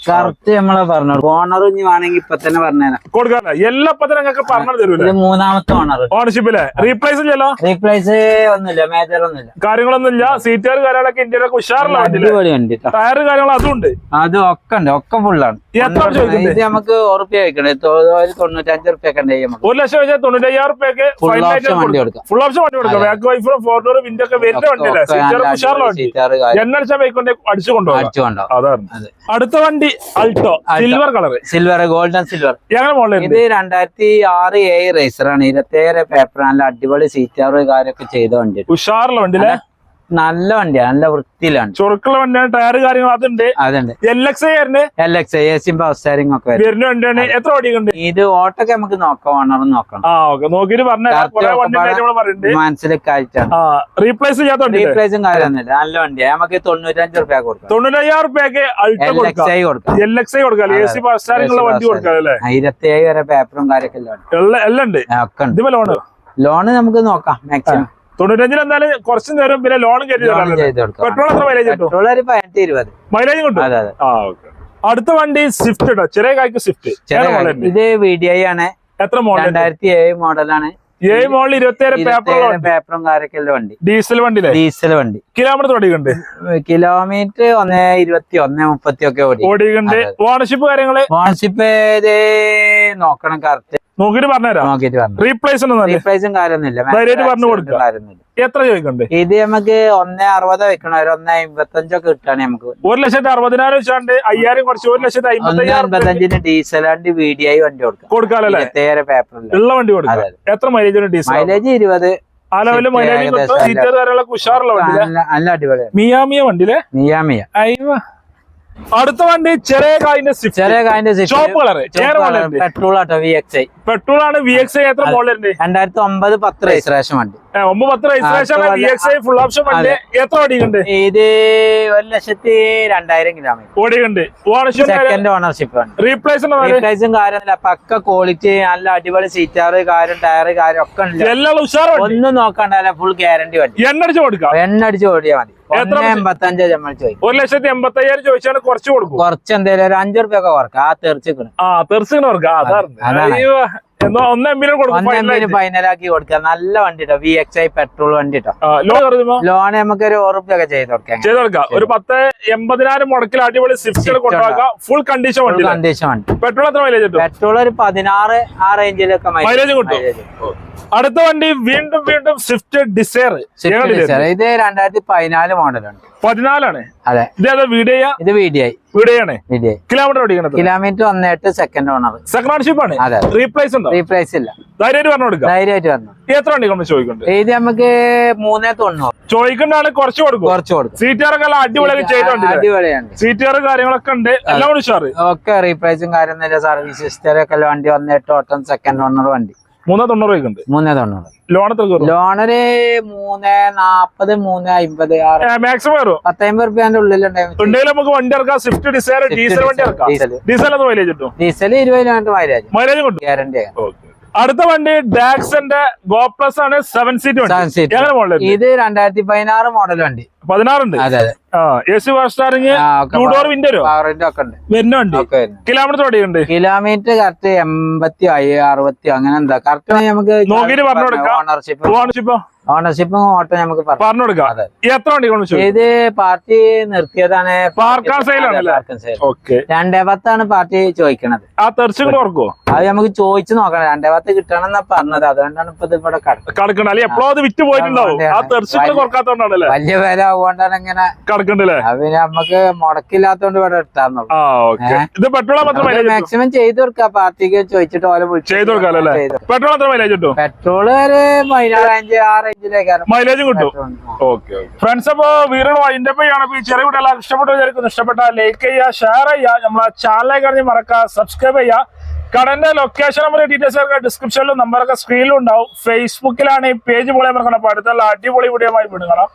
കറക്റ്റ് നമ്മളെ പറഞ്ഞു. ഓണർ ഇനി വേണമെങ്കിൽ ഇപ്പൊ തന്നെ പറഞ്ഞുതരാം. കൊടുക്കാല്ല. എല്ലാ ഞങ്ങൾക്ക് പറഞ്ഞു തരൂല. 3ാമത്തെ ഓണർ. ഓണർഷിപ്പില്ലേ? റീപ്ലേസ് ഇല്ലല്ലോ? റീപ്ലേസ് ഒന്നുമില്ല. മേജർ ഒന്നുമില്ല. കാര്യങ്ങളൊന്നുമില്ല. സീറ്റുകാർ കാര്യങ്ങളൊക്കെ ഇന്ത്യയിലൊക്കെ ഉഷാറുള്ള വണ്ടി. ടയർ കാര്യങ്ങൾ അതും ഉണ്ട്. അത് ഒക്കെ ഉണ്ട്. ഒക്കെ ഫുള്ളാണ്. ഇത് നമുക്ക് ഉറപ്പ് വെക്കണേ. 95 റുപ്യൊക്കെ ഉണ്ട്. 1,95,000 റുപ്യക്ക് ഫുൾ ഓപ്ഷൻ വണ്ടി കൊടുക്കാം. ഫുൾ ഓപ്ഷൻ വണ്ടി കൊടുക്കാം. ബാക്ക് വൈഫറും 4 ഡോർ വിൻഡോ ഒക്കെ വരുന്ന വണ്ടിയല്ലേ? സീറ്റുകാർ ഉഷാറുള്ള വണ്ടി. എണ്ണടിച്ച ബൈക്ക് അടിച്ചു കൊണ്ടുപോകാം. അതാണ്. അടുത്ത വണ്ടി Alto. Silver colour. Silver, golden silver. ഇത് 2006-7 റേസറാണ്. 27 പേപ്പർ. നല്ല അടിപൊളി സീറ്റാറ് കാര്യമൊക്കെ ചെയ്ത വണ്ടി. ഉഷാറുള്ള വണ്ടി. നല്ല വണ്ടിയാണ്. നല്ല വൃത്തിയിലാണ്. ചുരുക്കുള്ള വണ്ടിയാണ്. ടയർ കാര്യങ്ങൾ അതുണ്ട്. അതുണ്ട്. LXI ഏസിയും പവർ സ്റ്റാരിംഗ് ഒക്കെ വരുന്ന വണ്ടിയാണ്. എത്ര ഓടിക്കുന്നുണ്ട്? ഇത് ഓട്ടൊക്കെ നമുക്ക് നോക്കാം. ഓണർ നോക്കണം. നോക്കിട്ട് മനസ്സിലായിട്ടാണ്. റീപ്ലേസും കാര്യമൊന്നുമില്ല. നല്ല വണ്ടിയാണ്. നമുക്ക് 95 റുപ്യ കൊടുക്കാം. 95,000 റുപ്യക്ക് LXI കൊടുക്കാം. AC പവർ സ്റ്റാരിംഗ് ഉള്ള വണ്ടി കൊടുക്കാം. 27 വരെ പേപ്പറും കാര്യമൊക്കെ എല്ലാം ഉണ്ട്. ലോണ് നമുക്ക് നോക്കാം. മാക്സിമം 95 എന്തായാലും കുറച്ച് നേരം. പിന്നെ ലോൺ പെട്രോൾ എത്ര മൈലേജ് കിട്ടും? 18-20 മൈലേജ് കിട്ടും. അടുത്ത വണ്ടി സ്വിഫ്റ്റ് കേട്ടോ. ചെറിയ കായ്ക്ക് സ്വിഫ്റ്റ്. ഇത് VDI ആണ്. എത്ര മോഡൽ? 2007 മോഡലാണ്. 7 മോഡൽ 27 പേപ്പറും കാര്യമൊക്കെ വണ്ടി. ഡീസൽ വണ്ടി. ഡീസൽ വണ്ടി. കിലോമീറ്റർ ഓടിക്കുന്നുണ്ട്. കിലോമീറ്റർ 1.20-1.30 ഒക്കെ ഓടിക്കുന്നുണ്ട്. ഓണർഷിപ്പ് കാര്യങ്ങള്? ഓണർഷിപ്പ് നോക്കണം. കറക്റ്റ് നോക്കിട്ട് പറഞ്ഞുതരാം. റീപ്ലേസും കാര്യമൊന്നുമില്ല. പറഞ്ഞു കൊടുക്കുക. എത്ര ചോദിക്കണ്ട്? ഇത് നമുക്ക് 1.60 വെക്കണം. 1.55 ഒക്കെ കിട്ടാണ് നമുക്ക്. 1,60,000 വെച്ചാണ്ട് 5,000 കുറച്ച് 1,55,000 ഡീസൽ വണ്ടി VDI വണ്ടി കൊടുക്കാല്ലേ? പേപ്പർ ഉള്ള വണ്ടി കൊടുക്കാം. എത്ര മൈലേജ്? Diesel mileage 20. ആ ലെവലിൽ മൈലേജ്. ഉഷാറുള്ള വണ്ടി. നല്ല അടിപൊളി മിയാമിയ വണ്ടിയിലെ. അടുത്ത വണ്ടി ചെറിയ കായിന്റെ ചോപ്പ് കളർ. പെട്രോൾ ആട്ടോ. VXI പെട്രോൾ ആണ്. VXI എത്ര മോഡലുണ്ട്? 2009-10 രജിസ്ട്രേഷൻ വണ്ടി. 9-10 രജിസ്ട്രേഷൻ. VXI ഫുൾ ഓപ്ഷൻ വണ്ടി. എത്ര ഓടിക്കുന്നുണ്ട്? ഇത് 1,02,000 കിലോമീറ്റർ ഓടിക്കുന്നുണ്ട്. സെക്കൻഡ് ഓണർഷിപ്പ് ആണ്. റീപ്ലേസും കാര്യമില്ല. പക്ക ക്വാളിറ്റി. നല്ല അടിപൊളി സീറ്റാറ് കാര്യം ടയർ കാര്യം ഒക്കെ ഉണ്ട്. എല്ലാം ഉഷാർ. ഒന്നും നോക്കണ്ടല്ല. ഫുൾ ഗ്യാരണ്ടി വണ്ടി. എണ്ണടിച്ച് കൊടുക്കാം. എണ്ണടിച്ച് ഓടിയാൽ മതി. എത്ര 185 നമ്മൾ ചോദിക്കും. 1,85,000 ചോദിച്ചാൽ കുറച്ച് കൊടുക്കും. കുറച്ച് എന്തേലും ഒരു 5 റുപ്യ ഒക്കെ കുറക്കാം. ആ തീർച്ചയായും തീർച്ചയായും കൊടുക്കാം. അതാണ്. എന്നോ 1 MB കൊടുക്കും. ഫൈനലാക്കി കൊടുക്കാം. നല്ല വണ്ടി കേട്ടോ, VXI പെട്രോൾ വണ്ടി കേട്ടോ. ലോൺ നമുക്ക് ഒരു 1 റുപ്യ ഒക്കെ ചെയ്ത് കൊടുക്കാം. ഒരു 10,80,000 മുടക്കിൽ അടിപൊളി സ്വിഫ്റ്റ് കൊണ്ടുപോകാം. ഫുൾ കണ്ടീഷൻ വണ്ടി. പെട്രോൾ എത്ര മൈലേജ് കിട്ടും? പെട്രോൾ ഒരു 16 ആ റേഞ്ചിലൊക്കെ മൈലേജ് കിട്ടും. അടുത്ത വണ്ടി വീണ്ടും സ്വിഫ്റ്റ് ഡിസയർ. ഇത് 2014 മോഡലാണ്. 14 അതെ. ഇത് വീഡിയോ ഇത് VDI കിലോമീറ്റർ ഓടിക്കണത്. Kilometre 1.8 second owner. Second ownership ആണ്. അതെ. റീപ്ലേസ് ഉണ്ടോ? റീപ്ലേസ് ഇല്ല. ധൈര്യമായിട്ട് പറഞ്ഞു കൊടുക്കാം. ധൈര്യമായിട്ട് പറഞ്ഞു. എത്ര വണ്ടി നമ്മൾ ചോദിക്കുന്നുണ്ട്? ഇത് നമുക്ക് 390 ചോദിക്കുന്നതാണ്. കുറച്ച് കൊടുക്കും. സീറ്റുകാരൊക്കെ അടിപൊളിയൊക്കെ ചെയ്തോണ്ട്. അടിപൊളിയാണ്. സീറ്റുകാർ കാര്യങ്ങളൊക്കെ ഉണ്ട്. എല്ലാം കൂടി ഉഷാറ്. ഒക്കെ റീപ്ലേസും കാര്യമൊന്നുമില്ല. സർവീസ് ഹിസ്റ്ററിയൊക്കെ വണ്ടി 1.8 ഓട്ടം സെക്കൻഡ് ഓണർ വണ്ടി. 390 390. ലോൺ എത്ര? ലോണൊരു 340 350 മാക്സിമം വരും. 10-50 റുപ്യന്റെ ഉള്ളിലുണ്ടായിരുന്നു. നമുക്ക് വണ്ടി ഇറക്കാം. സ്വിഫ്റ്റ് ഡിസയർ ഡീസൽ വണ്ടി ഇറക്കാം. ഡീസൽ അത് മൈലേജ് കിട്ടും. ഡീസൽ 20 കിലോമീറ്റർ മൈലേജ് കിട്ടും. ഗ്യാരണ്ടി. അടുത്ത വണ്ടി ഡാക്സന്റെ ഗോ പ്ലസ് ആണ്. 7 സീറ്റ് വണ്ടി. ഇത് 2016 മോഡൽ വണ്ടി. 16 ഉണ്ട്. അതെ അതെ. AC power steering, 2 door window ഒക്കെ ഉണ്ട്. വരുന്ന വണ്ടി. കിലോമീറ്റർ ഓടിയുണ്ട്. കിലോമീറ്റർ കറക്റ്റ് 80 60 അങ്ങനെ എന്താ കറക്റ്റ് നമുക്ക് നോക്കിട്ട് പറഞ്ഞു കൊടുക്കാം. ഓണർഷിപ്പ് ഓട്ടോ നമുക്ക് പറഞ്ഞു കൊടുക്കാം. എത്ര വണ്ടി കൊണ്ട്? ഇത് പാർട്ടി നിർത്തിയതാണ്. 210 പാർട്ടി ചോദിക്കണത്. അത് നമുക്ക് ചോദിച്ചു നോക്കണം. 210 കിട്ടണമെന്നാ പറഞ്ഞത്. അതുകൊണ്ടാണ് ഇപ്പൊ ഇവിടെ കിടക്കുന്നത്. എപ്പോഴും അത് വിറ്റ് പോയിട്ടുണ്ടാവും. വലിയ വില ആവുകൊണ്ടാണ് ഇങ്ങനെ കിടക്കണ്ടല്ലേ. പിന്നെ നമുക്ക് മുടക്കില്ലാത്തോണ്ട് ഇവിടെ ഇട്ടാന്നുള്ളൂ. മാക്സിമം ചെയ്ത് കൊടുക്കാം. പാർട്ടിക്ക് ചോദിച്ചിട്ട് ഓരോ പെട്രോള് ഒരു 16 ആ റേഞ്ചിലേക്കാണ് മൈലേജും കിട്ടും. ഫ്രണ്ട്സ്, അപ്പൊ വീട് അതിന്റെ പോയാണ്. ചെറിയ വീടെല്ലാം ഇഷ്ടപ്പെട്ട ലൈക്ക് ചെയ്യുക, ഷെയർ ചെയ്യുക, നമ്മളെ ചാനലിലേക്ക് അറിഞ്ഞ് മറക്കുക, സബ്സ്ക്രൈബ് ചെയ്യുക. കടന്റെ ലൊക്കേഷൻ നമ്പർ ഡീറ്റെയിൽസ് ഒക്കെ ഡിസ്ക്രിപ്ഷനിലും നമ്പറൊക്കെ സ്ക്രീനിലും ഉണ്ടാവും. ഫേസ്ബുക്കിലാണ് ഈ പേജ് പോലെ മറക്കണം. അപ്പൊ അടുത്തുള്ള അടിപൊളി വീഡിയോ ആയി വിടുകണം.